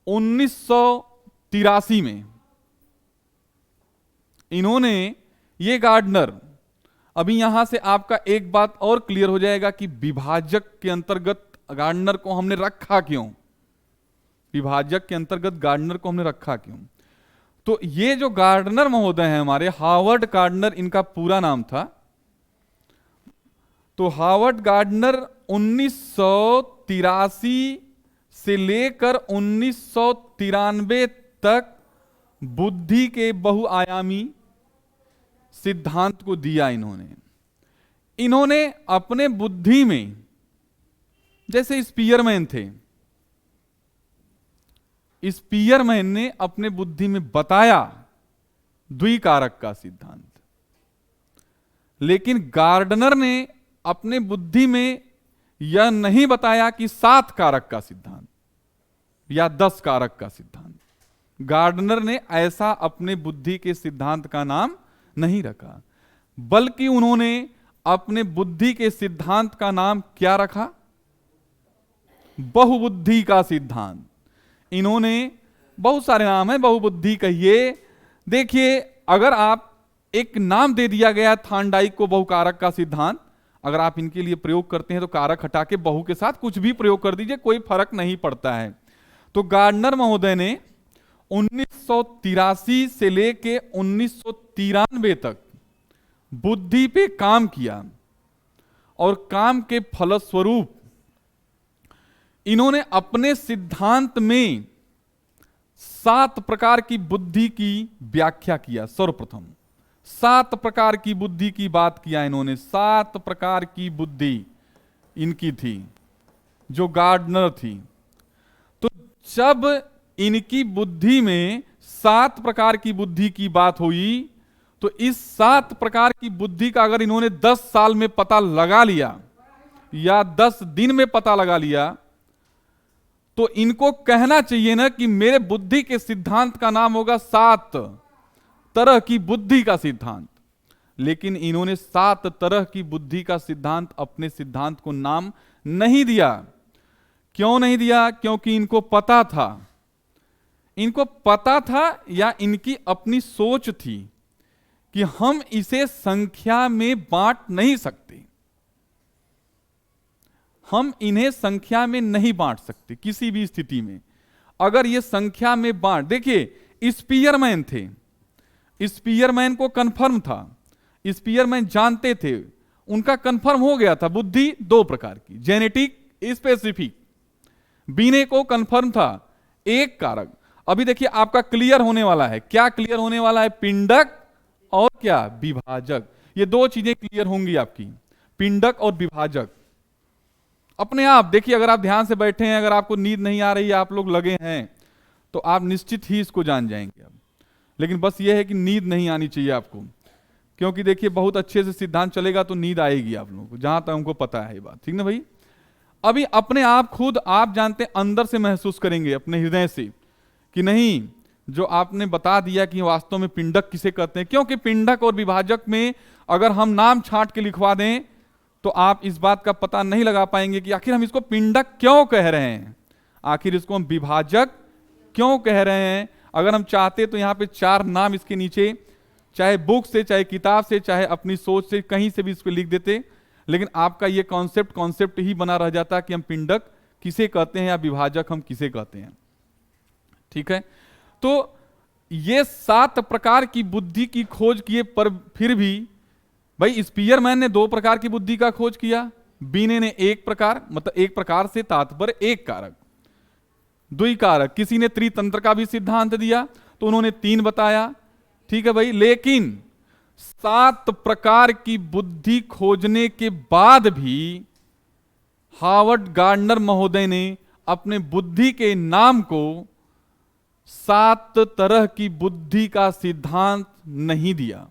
1983 में। इन्होंने, ये गार्डनर, अभी यहां से आपका एक बात और क्लियर हो जाएगा कि विभाजक के अंतर्गत गार्डनर को हमने रखा क्यों। विभाजक के अंतर्गत गार्डनर को हमने रखा क्यों? तो ये जो गार्डनर महोदय हैं हमारे, हार्वर्ड गार्डनर इनका पूरा नाम था। तो हार्वर्ड गार्डनर 1983 से लेकर 1993 तक बुद्धि के बहुआयामी सिद्धांत को दिया। इन्होंने अपने बुद्धि में, जैसे स्पीयरमैन थे, स्पीयरमैन ने अपने बुद्धि में बताया द्विकारक का सिद्धांत, लेकिन गार्डनर ने अपने बुद्धि में यह नहीं बताया कि 7 कारक का सिद्धांत या 10 कारक का सिद्धांत। गार्डनर ने ऐसा अपने बुद्धि के सिद्धांत का नाम नहीं रखा, बल्कि उन्होंने अपने बुद्धि के सिद्धांत का नाम क्या रखा? बहुबुद्धि का सिद्धांत। इन्होंने, बहुत सारे नाम है, बहुबुद्धि कहिए। देखिए, अगर आप एक नाम दे दिया गया थार्नडाइक को बहुकारक का सिद्धांत, अगर आप इनके लिए प्रयोग करते हैं तो कारक हटा के बहु के साथ कुछ भी प्रयोग कर दीजिए, कोई फर्क नहीं पड़ता है। तो गार्डनर महोदय ने 1983 से लेके 1993 तक बुद्धि पे काम किया और काम के फलस्वरूप इन्होंने अपने सिद्धांत में 7 प्रकार की बुद्धि की व्याख्या किया। सर्वप्रथम 7 प्रकार की बुद्धि की बात किया इन्होंने। 7 प्रकार की बुद्धि इनकी थी, जो गार्डनर थी। तो जब इनकी बुद्धि में 7 प्रकार की बुद्धि की बात हुई, तो इस 7 प्रकार की बुद्धि का अगर इन्होंने 10 साल में पता लगा लिया या 10 दिन में पता लगा लिया, तो इनको कहना चाहिए ना कि मेरे बुद्धि के सिद्धांत का नाम होगा 7 तरह की बुद्धि का सिद्धांत। लेकिन इन्होंने 7 तरह की बुद्धि का सिद्धांत अपने सिद्धांत को नाम नहीं दिया। क्यों नहीं दिया? क्योंकि इनको पता था, इनको पता था या इनकी अपनी सोच थी कि हम इसे संख्या में बांट नहीं सकते, हम इन्हें संख्या में नहीं बांट सकते किसी भी स्थिति में। अगर ये संख्या में बांट, देखिए स्पीयरमैन थे, स्पीयरमैन को कंफर्म था, स्पीयरमैन जानते थे, उनका कंफर्म हो गया था बुद्धि 2 प्रकार की, जेनेटिक स्पेसिफिक। बीने को कंफर्म था एक कारक। अभी देखिए आपका क्लियर होने वाला है, क्या क्लियर होने वाला है? पिंडक और क्या? विभाजक। ये 2 चीजें क्लियर होंगी आपकी, पिंडक और विभाजक। अपने आप देखिए, अगर आप ध्यान से बैठे हैं, अगर आपको नींद नहीं आ रही है, आप लोग लगे हैं, तो आप निश्चित ही इसको जान जाएंगे अब। लेकिन बस ये है कि नींद नहीं आनी चाहिए आपको, क्योंकि देखिए बहुत अच्छे से सिद्धांत चलेगा तो नींद आएगी आप लोगों को, जहां तक हमको पता है ये बात, ठीक ना भाई? अभी अपने आप खुद आप जानते हैं, अंदर से महसूस करेंगे अपने हृदय से कि नहीं, जो आपने बता दिया कि वास्तव में पिंडक किसे कहते हैं। क्योंकि पिंडक और विभाजक में अगर हम नाम छांट के लिखवा दें तो आप इस बात का पता नहीं लगा पाएंगे कि आखिर हम इसको पिंडक क्यों कह रहे हैं, आखिर इसको हम विभाजक क्यों कह रहे हैं। अगर हम चाहते तो यहाँ पे 4 नाम इसके नीचे, चाहे बुक से, चाहे किताब से, चाहे अपनी सोच से, कहीं से भी इसको लिख देते, लेकिन आपका ये कॉन्सेप्ट ही बना रह जाता कि हम पिंडक किसे कहते हैं या विभाजक हम किसे कहते हैं। ठीक है, तो ये 7 प्रकार की बुद्धि की खोज किए, पर फिर भी भाई स्पीयरमैन ने 2 प्रकार की बुद्धि का खोज किया, बीने ने 1 प्रकार, मतलब 1 प्रकार से तात्पर्य 1 कारक, 2 कारक। किसी ने त्रितंत्र का भी सिद्धांत दिया तो उन्होंने 3 बताया, ठीक है भाई। लेकिन 7 प्रकार की बुद्धि खोजने के बाद भी हावर्ड गार्डनर महोदय ने अपने बुद्धि के नाम को 7 तरह की बुद्धि का सिद्धांत नहीं दिया।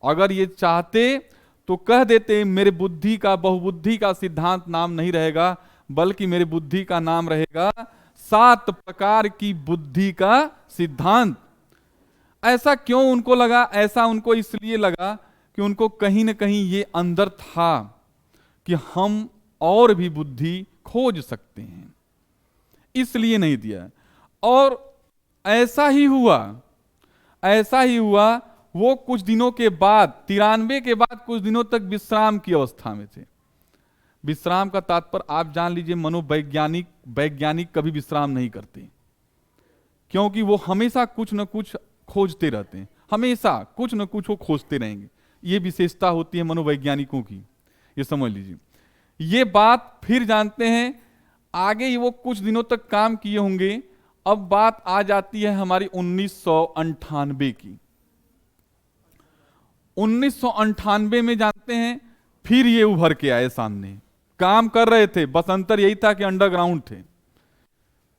अगर ये चाहते तो कह देते मेरे बुद्धि का, बहुबुद्धि का सिद्धांत नाम नहीं रहेगा, बल्कि मेरे बुद्धि का नाम रहेगा 7 प्रकार की बुद्धि का सिद्धांत। ऐसा क्यों उनको लगा? ऐसा उनको इसलिए लगा कि उनको कहीं ना कहीं ये अंदर था कि हम और भी बुद्धि खोज सकते हैं, इसलिए नहीं दिया। और ऐसा ही हुआ, ऐसा ही हुआ। वो कुछ दिनों के बाद, 93 के बाद कुछ दिनों तक विश्राम की अवस्था में थे। विश्राम का तात्पर्य आप जान लीजिए, वैज्ञानिक कभी विश्राम नहीं करते, क्योंकि वो हमेशा कुछ न कुछ खोजते रहते हैं, हमेशा कुछ न कुछ वो खोजते रहेंगे। ये विशेषता होती है मनोवैज्ञानिकों की, ये समझ लीजिए। ये बात फिर जानते हैं, आगे ही वो कुछ दिनों तक काम किए होंगे। अब बात आ जाती है हमारी 1998 की। 1998 में जानते हैं फिर ये उभर के आए सामने। काम कर रहे थे, बस अंतर यही था कि अंडरग्राउंड थे,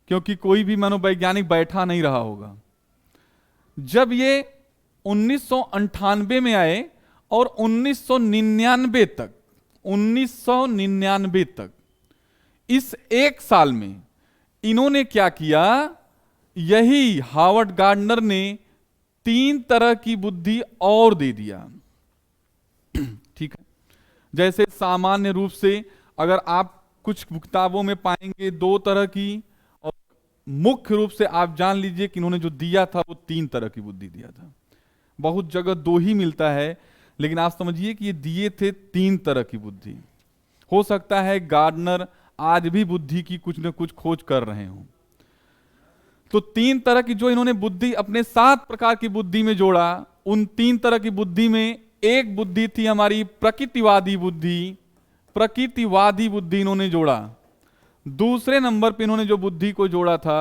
क्योंकि कोई भी मनोवैज्ञानिक बैठा नहीं रहा होगा। जब ये 1998 में आए और 1999 तक इस 1 साल में इन्होंने क्या किया, यही हावर्ड गार्डनर ने 3 तरह की बुद्धि और दे दिया। ठीक है, जैसे सामान्य रूप से अगर आप कुछ किताबों में पाएंगे 2 तरह की, और मुख्य रूप से आप जान लीजिए कि इन्होंने जो दिया था वो 3 तरह की बुद्धि दिया था। बहुत जगह 2 ही मिलता है, लेकिन आप समझिए कि ये दिए थे 3 तरह की बुद्धि। हो सकता है गार्डनर आज भी बुद्धि की कुछ न कुछ खोज कर रहे हों। तो 3 तरह की जो इन्होंने बुद्धि अपने 7 प्रकार की बुद्धि में जोड़ा, उन 3 तरह की बुद्धि में एक बुद्धि थी हमारी प्रकृतिवादी बुद्धि। प्रकृतिवादी बुद्धि इन्होंने जोड़ा। दूसरे नंबर पे इन्होंने जो बुद्धि को जोड़ा था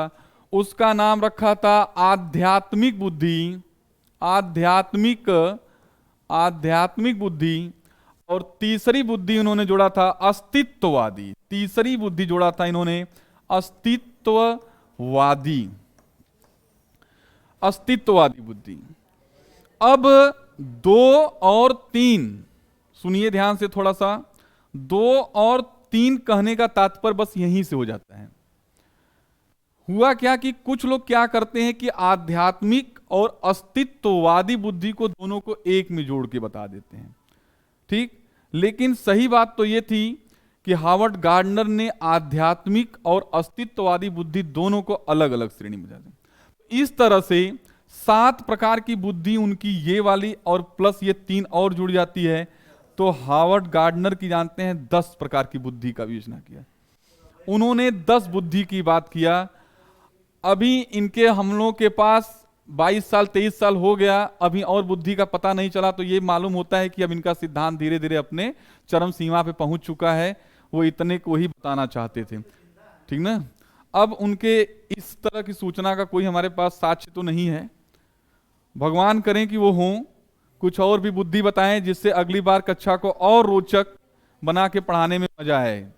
उसका नाम रखा था आध्यात्मिक बुद्धि। आध्यात्मिक आध्यात्मिक बुद्धि, और तीसरी बुद्धि उन्होंने जोड़ा था अस्तित्ववादी। तीसरी बुद्धि जोड़ा था इन्होंने अस्तित्ववादी, अस्तित्ववादी बुद्धि। अब 2 और 3 सुनिए ध्यान से थोड़ा सा। 2 और 3 कहने का तात्पर्य बस यहीं से हो जाता है। हुआ क्या कि कुछ लोग क्या करते हैं कि आध्यात्मिक और अस्तित्ववादी बुद्धि को दोनों को एक में जोड़ के बता देते हैं, ठीक। लेकिन सही बात तो यह थी कि हावर्ड गार्डनर ने आध्यात्मिक और अस्तित्ववादी बुद्धि दोनों को अलग अलग श्रेणी में डाला। इस तरह से 7 प्रकार की बुद्धि उनकी ये वाली और प्लस ये 3 और जुड़ जाती है, तो हावर्ड गार्डनर की जानते हैं 10 प्रकार की बुद्धि का विवेचना किया। उन्होंने 10 बुद्धि की बात किया। अभी इनके हम लोगों के पास 22 साल 23 साल हो गया, अभी और बुद्धि का पता नहीं चला, तो ये मालूम होता है कि अब इनका सिद्धांत धीरे धीरे अपने चरम सीमा पे पहुंच चुका है। वो इतने को ही बताना चाहते थे, ठीक ना। अब उनके इस तरह की सूचना का कोई हमारे पास साक्ष्य तो नहीं है, भगवान करें कि वो हों, कुछ और भी बुद्धि बताएं जिससे अगली बार कक्षा को और रोचक बना के पढ़ाने में मजा है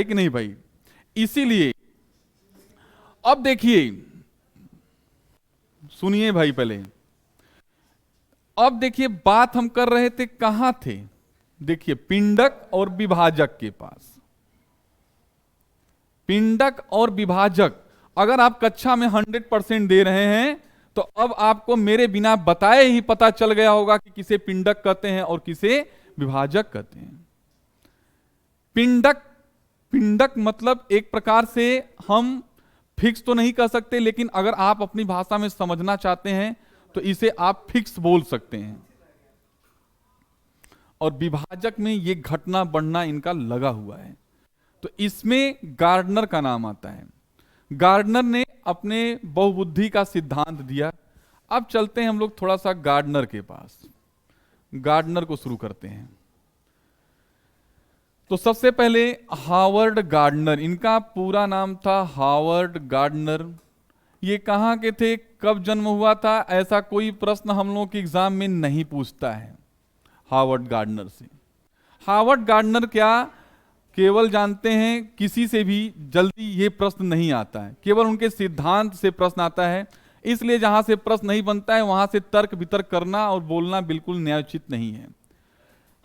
कि नहीं भाई। इसीलिए अब देखिए, सुनिए भाई पहले, अब देखिए बात हम कर रहे थे कहां थे, देखिए पिंडक और विभाजक के पास। पिंडक और विभाजक अगर आप कक्षा में 100% दे रहे हैं तो अब आपको मेरे बिना बताए ही पता चल गया होगा कि किसे पिंडक कहते हैं और किसे विभाजक कहते हैं। पिंडक मतलब एक प्रकार से हम फिक्स तो नहीं कह सकते, लेकिन अगर आप अपनी भाषा में समझना चाहते हैं तो इसे आप फिक्स बोल सकते हैं। और विभाजक में ये घटना बढ़ना इनका लगा हुआ है, तो इसमें गार्डनर का नाम आता है। गार्डनर ने अपने बहुबुद्धि का सिद्धांत दिया। अब चलते हैं हम लोग थोड़ा सा गार्डनर के पास, गार्डनर को शुरू करते हैं। तो सबसे पहले हावर्ड गार्डनर, इनका पूरा नाम था हावर्ड गार्डनर। ये कहाँ के थे, कब जन्म हुआ था, ऐसा कोई प्रश्न हम लोगों के एग्जाम में नहीं पूछता है हावर्ड गार्डनर से। हावर्ड गार्डनर क्या केवल जानते हैं, किसी से भी जल्दी ये प्रश्न नहीं आता है, केवल उनके सिद्धांत से प्रश्न आता है। इसलिए जहां से प्रश्न नहीं बनता है वहां से तर्क वितर्क करना और बोलना बिल्कुल न्यायोचित नहीं है।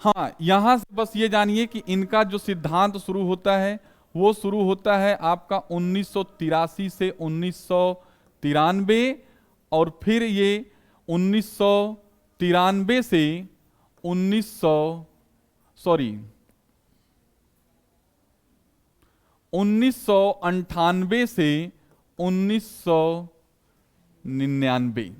हाँ, यहां से बस ये जानिए कि इनका जो सिद्धांत शुरू होता है वो शुरू होता है आपका 1983 से 1993, और फिर ये 1993 से 1998 से 1999,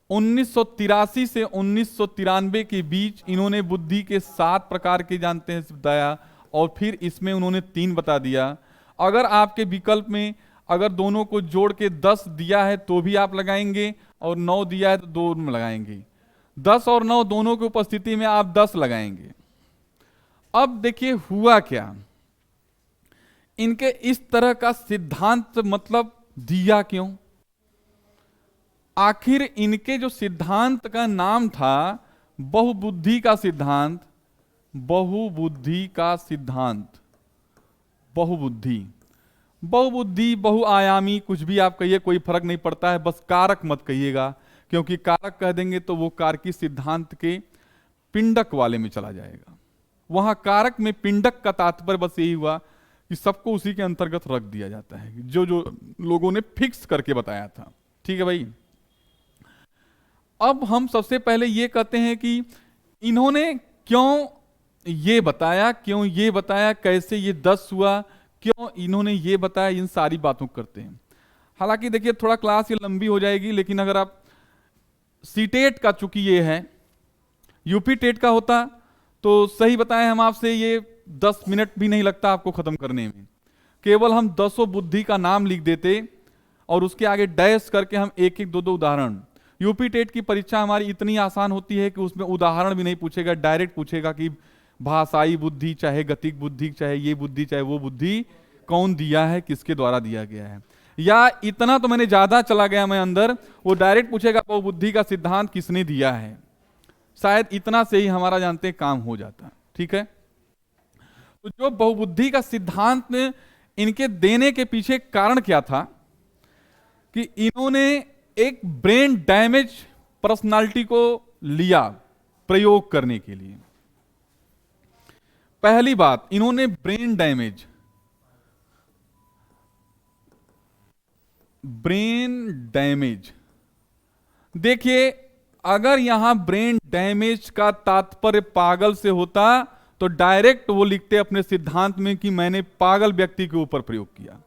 1983 से 1993 के बीच इन्होंने बुद्धि के 7 प्रकार के जानते हैं बताया, और फिर इसमें उन्होंने 3 बता दिया। अगर आपके विकल्प में अगर दोनों को जोड़ के 10 दिया है तो भी आप लगाएंगे, और 9 दिया है तो 2 में लगाएंगे। 10 और 9 दोनों की उपस्थिति में आप 10 लगाएंगे। अब देखिए हुआ क्या, इनके इस तरह का सिद्धांत मतलब दिया क्यों। आखिर इनके जो सिद्धांत का नाम था बहुबुद्धि का सिद्धांत, बहुबुद्धि का सिद्धांत, बहुबुद्धि बहुआयामी, कुछ भी आप कहिए कोई फर्क नहीं पड़ता है, बस कारक मत कहिएगा, क्योंकि कारक कह देंगे तो वो कारकी सिद्धांत के पिंडक वाले में चला जाएगा। वहां कारक में पिंडक का तात्पर्य बस यही हुआ कि सबको उसी के अंतर्गत रख दिया जाता है, जो जो लोगों ने फिक्स करके बताया था। ठीक है भाई। अब हम सबसे पहले ये कहते हैं कि इन्होंने क्यों ये बताया, क्यों ये बताया, कैसे ये 10 हुआ, क्यों इन्होंने ये बताया, इन सारी बातों को करते हैं। हालांकि देखिए थोड़ा क्लास ये लंबी हो जाएगी, लेकिन अगर आप सीटेट का, चूंकि ये है यूपी टेट का होता तो सही बताएं हम आपसे, ये 10 मिनट भी नहीं लगता आपको खत्म करने में। केवल हम 10 बुद्धि का नाम लिख देते और उसके आगे डैश करके हम एक एक 2 उदाहरण। यूपी टेट की परीक्षा हमारी इतनी आसान होती है कि उसमें उदाहरण भी नहीं पूछेगा, डायरेक्ट पूछेगा कि भाषाई बुद्धि, चाहे गतिक बुद्धि, चाहे ये बुद्धि, चाहे वो बुद्धि, कौन दिया है, किसके द्वारा दिया गया है। या इतना तो मैंने ज्यादा चला गया मैं अंदर, वो डायरेक्ट पूछेगा वो बुद्धि का सिद्धांत किसने दिया है। शायद इतना से ही हमारा जानते हैं काम हो जाता। ठीक है, तो जो बहुबुद्धि का सिद्धांत में इनके देने के पीछे कारण क्या था कि इन्होंने एक ब्रेन डैमेज पर्सनालिटी को लिया प्रयोग करने के लिए। पहली बात, इन्होंने ब्रेन डैमेज देखिए, अगर यहां ब्रेन डैमेज का तात्पर्य पागल से होता तो डायरेक्ट वो लिखते अपने सिद्धांत में कि मैंने पागल व्यक्ति के ऊपर प्रयोग किया,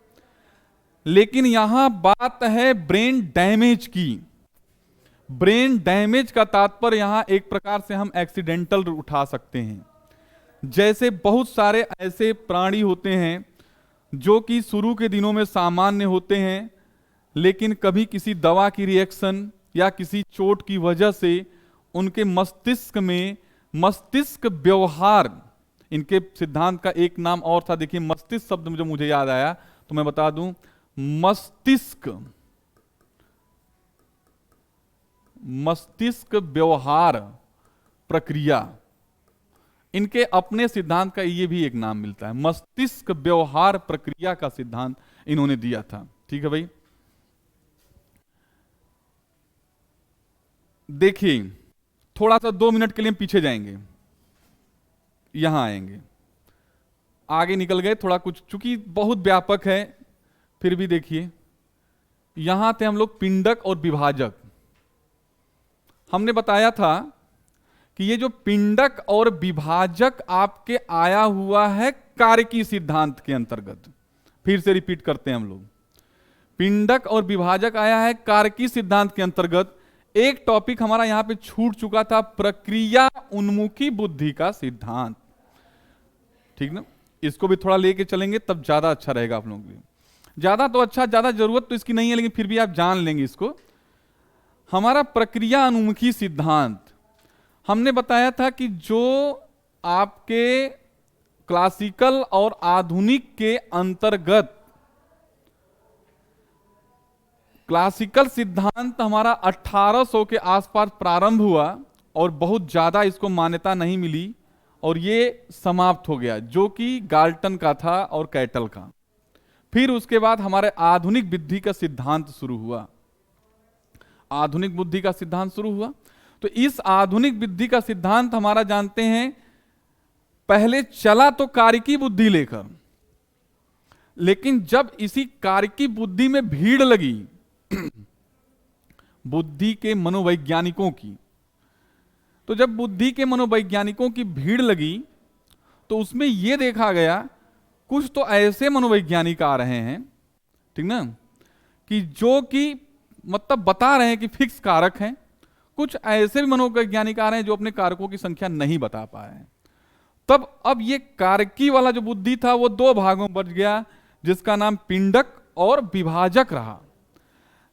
लेकिन यहां बात है ब्रेन डैमेज की। ब्रेन डैमेज का तात्पर्य यहां एक प्रकार से हम एक्सीडेंटल उठा सकते हैं। जैसे बहुत सारे ऐसे प्राणी होते हैं जो कि शुरू के दिनों में सामान्य होते हैं, लेकिन कभी किसी दवा की रिएक्शन या किसी चोट की वजह से उनके मस्तिष्क में मस्तिष्क व्यवहार, इनके सिद्धांत का एक नाम और था, देखिए मस्तिष्क शब्द जो मुझे याद आया तो मैं बता दूं, मस्तिष्क व्यवहार प्रक्रिया, इनके अपने सिद्धांत का ये भी एक नाम मिलता है, मस्तिष्क व्यवहार प्रक्रिया का सिद्धांत इन्होंने दिया था। ठीक है भाई, देखिए थोड़ा सा 2 मिनट के लिए हम पीछे जाएंगे, यहां आएंगे, आगे निकल गए थोड़ा कुछ, चूंकि बहुत व्यापक है फिर भी देखिए, यहां थे हम लोग पिंडक और विभाजक। हमने बताया था कि ये जो पिंडक और विभाजक आपके आया हुआ है कारकी सिद्धांत के अंतर्गत। फिर से रिपीट करते हैं हम लोग, पिंडक और विभाजक आया है कारकी सिद्धांत के अंतर्गत। एक टॉपिक हमारा यहां पे छूट चुका था, प्रक्रिया उन्मुखी बुद्धि का सिद्धांत। ठीक ना, इसको भी थोड़ा लेके चलेंगे तब ज्यादा अच्छा रहेगा आप लोगों के लिए। ज्यादा तो अच्छा, ज्यादा जरूरत तो इसकी नहीं है, लेकिन फिर भी आप जान लेंगे इसको। हमारा प्रक्रिया उन्मुखी सिद्धांत, हमने बताया था कि जो आपके क्लासिकल और आधुनिक के अंतर्गत, क्लासिकल सिद्धांत हमारा 1800 के आसपास प्रारंभ हुआ और बहुत ज्यादा इसको मान्यता नहीं मिली और ये समाप्त हो गया, जो कि गाल्टन का था और कैटल का। फिर उसके बाद हमारे आधुनिक बुद्धि का सिद्धांत शुरू हुआ, आधुनिक बुद्धि का सिद्धांत शुरू हुआ। तो इस आधुनिक बुद्धि का सिद्धांत हमारा जानते हैं पहले चला तो कारकी बुद्धि लेकर, लेकिन जब इसी कारकी बुद्धि में भीड़ लगी बुद्धि के मनोवैज्ञानिकों की, तो जब बुद्धि के मनोवैज्ञानिकों की भीड़ लगी तो उसमें यह देखा गया कुछ तो ऐसे मनोवैज्ञानिक आ रहे हैं, ठीक ना, कि जो कि मतलब बता रहे हैं कि फिक्स कारक हैं, कुछ ऐसे भी मनोवैज्ञानिक आ रहे हैं जो अपने कारकों की संख्या नहीं बता पाए हैं। तब अब ये कारकी वाला जो बुद्धि था वो 2 भागों में बच गया, जिसका नाम पिंडक और विभाजक रहा।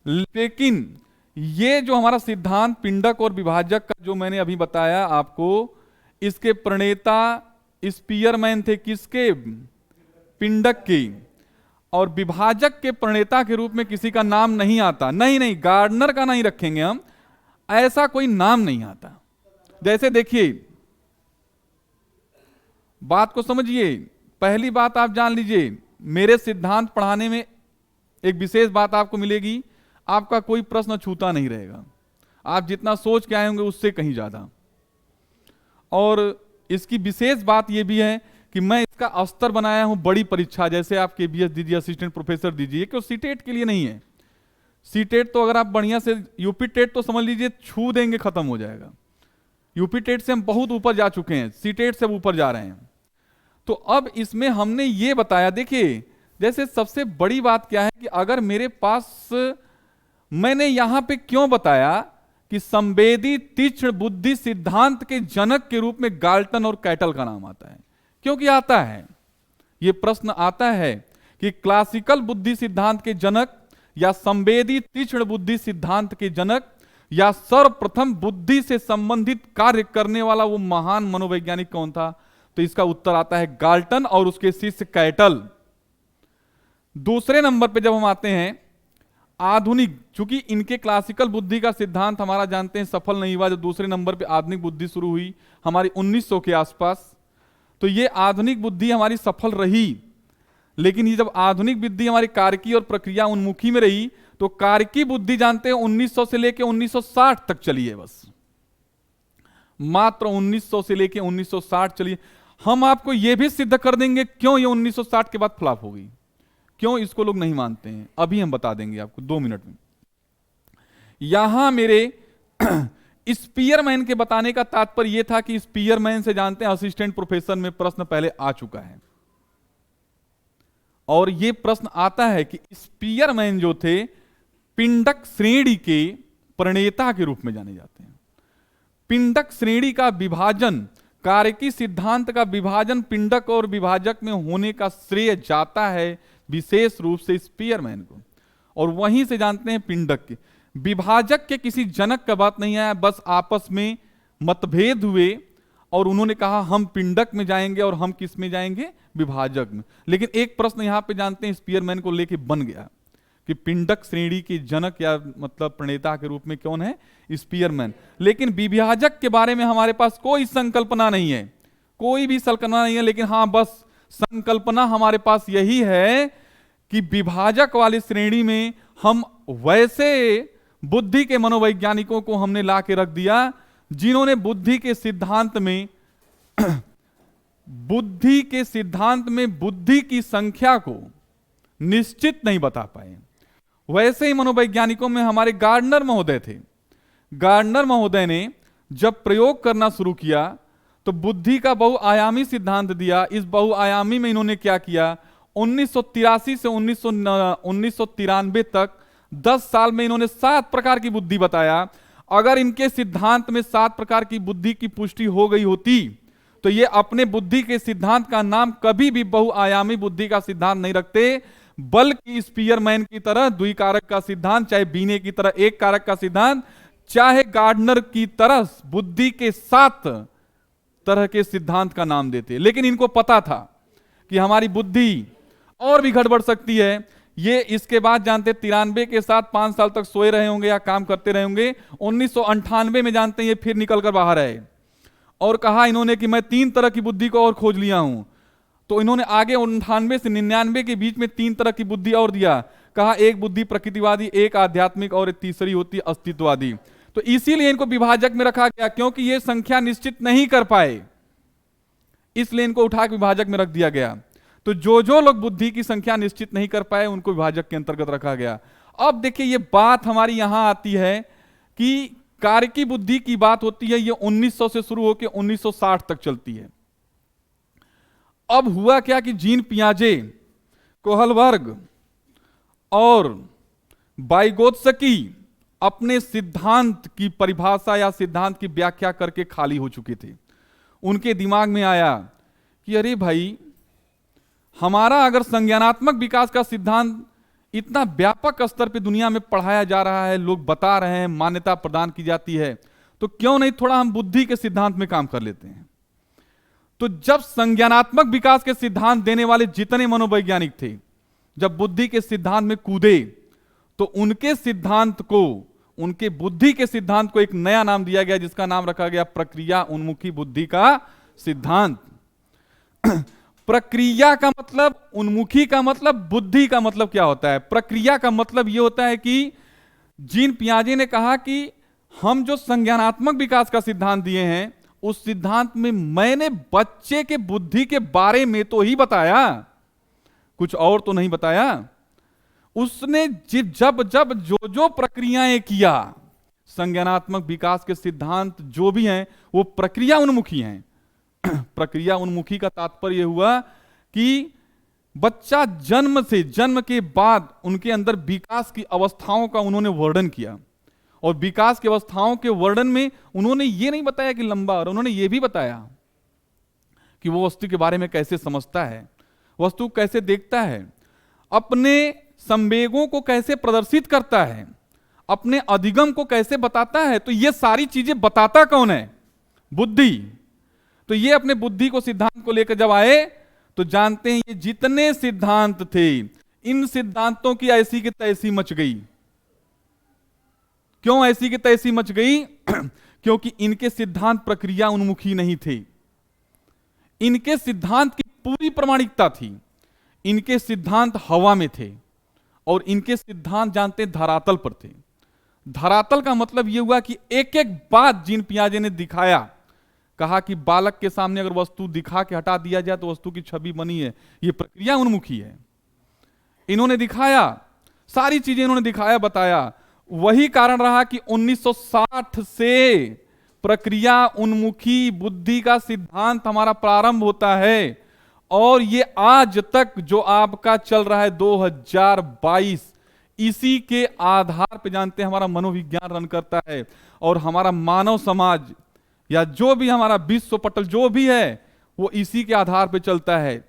लेकिन ये जो हमारा सिद्धांत पिंडक और विभाजक का जो मैंने अभी बताया आपको, इसके प्रणेता स्पीयरमैन थे, किसके? पिंडक के। और विभाजक के प्रणेता के रूप में किसी का नाम नहीं आता, नहीं गार्डनर का नहीं रखेंगे हम, ऐसा कोई नाम नहीं आता। जैसे देखिए, बात को समझिए, पहली बात आप जान लीजिए, मेरे सिद्धांत पढ़ाने में एक विशेष बात आपको मिलेगी, आपका कोई प्रश्न छूता नहीं रहेगा, आप जितना सोच के आए होंगे उससे कहीं ज्यादा। और इसकी विशेष बात यह भी है कि मैं इसका स्तर बनाया हूं बड़ी परीक्षा, जैसे आप केबीएस दीजिए, असिस्टेंट प्रोफेसर दीजिए, कि सीटेट के लिए नहीं है। सीटेट तो अगर आप बढ़िया से, यूपी टेट तो समझ लीजिए छू देंगे, खत्म हो जाएगा। यूपी टेट से हम बहुत ऊपर जा चुके हैं, सीटेट से ऊपर जा रहे हैं। तो अब इसमें हमने ये बताया, देखिए जैसे सबसे बड़ी बात क्या है कि अगर मेरे पास, मैंने यहां पे क्यों बताया कि संवेदी तीक्ष्ण बुद्धि सिद्धांत के जनक के रूप में गाल्टन और कैटल का नाम आता है, क्योंकि आता है, यह प्रश्न आता है कि क्लासिकल बुद्धि सिद्धांत के जनक या संवेदी तीक्ष्ण बुद्धि सिद्धांत के जनक या सर्वप्रथम बुद्धि से संबंधित कार्य करने वाला वो महान मनोवैज्ञानिक कौन था? तो इसका उत्तर आता है गाल्टन और उसके शिष्य कैटल। दूसरे नंबर पे जब हम आते हैं, आधुनिक, चूंकि इनके क्लासिकल बुद्धि का सिद्धांत हमारा जानते हैं सफल नहीं हुआ, जो दूसरे नंबर पे आधुनिक बुद्धि शुरू हुई हमारी 1900 के आसपास, तो ये आधुनिक बुद्धि हमारी सफल रही। लेकिन ये जब आधुनिक बुद्धि हमारी कारकी और प्रक्रिया उन्मुखी में रही, तो कारकी बुद्धि जानते हैं 1900 से लेकर 1960 तक चली है, बस मात्र 1900 से लेकर 1960 चली। हम आपको यह भी सिद्ध कर देंगे क्यों ये 1960 के बाद फ्लॉप हो गई, क्यों इसको लोग नहीं मानते हैं, अभी हम बता देंगे आपको 2 मिनट में। यहां मेरे स्पीयरमैन के बताने का तात्पर्य यह था कि स्पीयरमैन से जानते हैं असिस्टेंट प्रोफेसर में प्रश्न पहले आ चुका है, और यह प्रश्न आता है कि स्पीयरमैन जो थे पिंडक श्रेणी के प्रणेता के रूप में जाने जाते हैं। पिंडक श्रेणी का विभाजन, कारकी सिद्धांत का विभाजन पिंडक और विभाजक में होने का श्रेय जाता है विशेष रूप से स्पीयरमैन को, और वहीं से जानते हैं पिंडक के। विभाजक के किसी जनक का बात नहीं आया, बस आपस में मतभेद हुए और उन्होंने कहा हम पिंडक में जाएंगे और हम किस में जाएंगे, विभाजक में। लेकिन एक प्रश्न यहां पे जानते हैं स्पीयरमैन को लेके बन गया कि पिंडक श्रेणी के जनक या मतलब प्रणेता के रूप में कौन है, स्पीयरमैन। लेकिन विभाजक के बारे में हमारे पास कोई संकल्पना नहीं है, कोई भी संकल्पना नहीं है। लेकिन हां बस संकल्पना हमारे पास यही है कि विभाजक वाली श्रेणी में हम वैसे बुद्धि के मनोवैज्ञानिकों को हमने ला के रख दिया जिन्होंने बुद्धि के सिद्धांत में बुद्धि की संख्या को निश्चित नहीं बता पाए। वैसे ही मनोवैज्ञानिकों में हमारे गार्डनर महोदय थे। गार्डनर महोदय ने जब प्रयोग करना शुरू किया तो बुद्धि का बहुआयामी सिद्धांत दिया। इस बहुआयामी में इन्होंने क्या किया, 1983 से 1993 तक 10 साल में इन्होंने 7 प्रकार की बुद्धि बताया। अगर इनके सिद्धांत में 7 प्रकार की बुद्धि की पुष्टि हो गई होती तो ये अपने बुद्धि के सिद्धांत का नाम कभी भी बहुआयामी बुद्धि का सिद्धांत नहीं रखते, बल्कि स्पीयरमैन की तरह द्विकारक का सिद्धांत, चाहे बीने की तरह एक कारक का सिद्धांत, चाहे गार्डनर की तरह बुद्धि के 7 तरह के सिद्धांत का नाम देते। लेकिन इनको पता था कि हमारी बुद्धि और भी गड़बड़ सकती है। ये इसके बाद जानते 93 के साथ 5 साल तक सोए रहे होंगे या काम करते रहे होंगे। 1998 में जानते हैं ये फिर निकल कर बाहर आए और कहा इन्होंने कि मैं 3 तरह की बुद्धि को और खोज लिया हूं। तो इन्होंने आगे 98 से 99 के बीच में 3 तरह की बुद्धि और दिया। कहा एक बुद्धि प्रकृतिवादी, एक आध्यात्मिक और एक तीसरी होती अस्तित्ववादी। तो इसीलिए इनको विभाजक में रखा गया, क्योंकि ये संख्या निश्चित नहीं कर पाए, इसलिए इनको उठा के विभाजक में रख दिया गया। तो जो लोग बुद्धि की संख्या निश्चित नहीं कर पाए उनको विभाजक के अंतर्गत रखा गया। अब देखिए ये बात हमारी यहां आती है कि कारकी बुद्धि की बात होती है, ये 1900 से शुरू होकर 1960 तक चलती है। अब हुआ क्या कि जीन पियाजे, कोहलबर्ग और वाइगोत्स्की अपने सिद्धांत की परिभाषा या सिद्धांत की व्याख्या करके खाली हो चुके थे। उनके दिमाग में आया कि अरे भाई, हमारा अगर संज्ञानात्मक विकास का सिद्धांत इतना व्यापक स्तर पे दुनिया में पढ़ाया जा रहा है, लोग बता रहे हैं, मान्यता प्रदान की जाती है, तो क्यों नहीं थोड़ा हम बुद्धि के सिद्धांत में काम कर लेते हैं। तो जब संज्ञानात्मक विकास के सिद्धांत देने वाले जितने मनोवैज्ञानिक थे, जब बुद्धि के सिद्धांत में कूदे तो उनके सिद्धांत को, उनके बुद्धि के सिद्धांत को एक नया नाम दिया गया जिसका नाम रखा गया प्रक्रिया उन्मुखी बुद्धि का सिद्धांत। प्रक्रिया का मतलब, उन्मुखी का मतलब, बुद्धि का मतलब क्या होता है। प्रक्रिया का मतलब यह होता है कि जीन पियाजे ने कहा कि हम जो संज्ञानात्मक विकास का सिद्धांत दिए हैं उस सिद्धांत में मैंने बच्चे के बुद्धि के बारे में तो ही बताया, कुछ और तो नहीं बताया। उसने जब जो प्रक्रियाएं किया, संज्ञानात्मक विकास के सिद्धांत जो भी हैं वो प्रक्रिया उन्मुखी हैं। प्रक्रिया उन्मुखी का तात्पर्य हुआ कि बच्चा जन्म के बाद उनके अंदर विकास की अवस्थाओं का उन्होंने वर्णन किया, और विकास की अवस्थाओं के वर्णन में उन्होंने ये नहीं बताया कि लंबा, और उन्होंने ये भी बताया कि वो वस्तु के बारे में कैसे समझता है, वस्तु कैसे देखता है, अपने संवेगों को कैसे प्रदर्शित करता है, अपने अधिगम को कैसे बताता है। तो ये सारी चीजें बताता कौन है, बुद्धि। तो ये अपने बुद्धि को सिद्धांत को लेकर जब आए तो जानते हैं ये जितने सिद्धांत थे, इन सिद्धांतों की ऐसी की तैसी मच गई। क्यों ऐसी की तैसी मच गई? क्योंकि इनके सिद्धांत प्रक्रिया उन्मुखी नहीं थे। इनके सिद्धांत की पूरी प्रामाणिकता थी, इनके सिद्धांत हवा में थे, और इनके सिद्धांत जानते धरातल पर थे। धरातल का मतलब यह हुआ कि एक एक बात जीन पियाजे ने दिखाया, कहा कि बालक के सामने अगर वस्तु दिखा के हटा दिया जाए तो वस्तु की छवि बनी है, यह प्रक्रिया उन्मुखी है। इन्होंने दिखाया, सारी चीजें इन्होंने दिखाया, बताया। वही कारण रहा कि 1960 से प्रक्रिया उन्मुखी बुद्धि का सिद्धांत हमारा प्रारंभ होता है, और ये आज तक जो आपका चल रहा है 2022, इसी के आधार पे जानते हैं हमारा मनोविज्ञान रन करता है, और हमारा मानव समाज या जो भी हमारा विश्व पटल जो भी है वो इसी के आधार पे चलता है।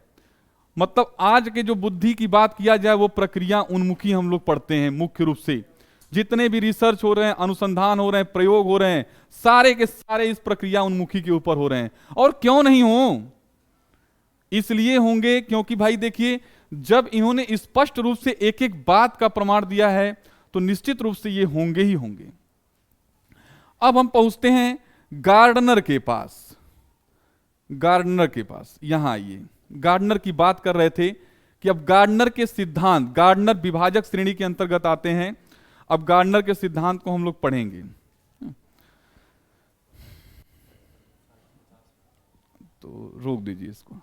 मतलब आज के जो बुद्धि की बात किया जाए वो प्रक्रिया उन्मुखी हम लोग पढ़ते हैं मुख्य रूप से। जितने भी रिसर्च हो रहे हैं, अनुसंधान हो रहे हैं, प्रयोग हो रहे हैं, सारे के सारे इस प्रक्रिया उन्मुखी के ऊपर हो रहे हैं। और क्यों नहीं हो? इसलिए होंगे क्योंकि भाई देखिए, जब इन्होंने स्पष्ट रूप से एक एक बात का प्रमाण दिया है तो निश्चित रूप से ये होंगे ही होंगे। अब हम पहुंचते हैं गार्डनर के पास। गार्डनर के पास यहां आइए। गार्डनर की बात कर रहे थे कि अब गार्डनर के सिद्धांत, गार्डनर विभाजक श्रेणी के अंतर्गत आते हैं। अब गार्डनर के सिद्धांत को हम लोग पढ़ेंगे। तो रोक दीजिए इसको।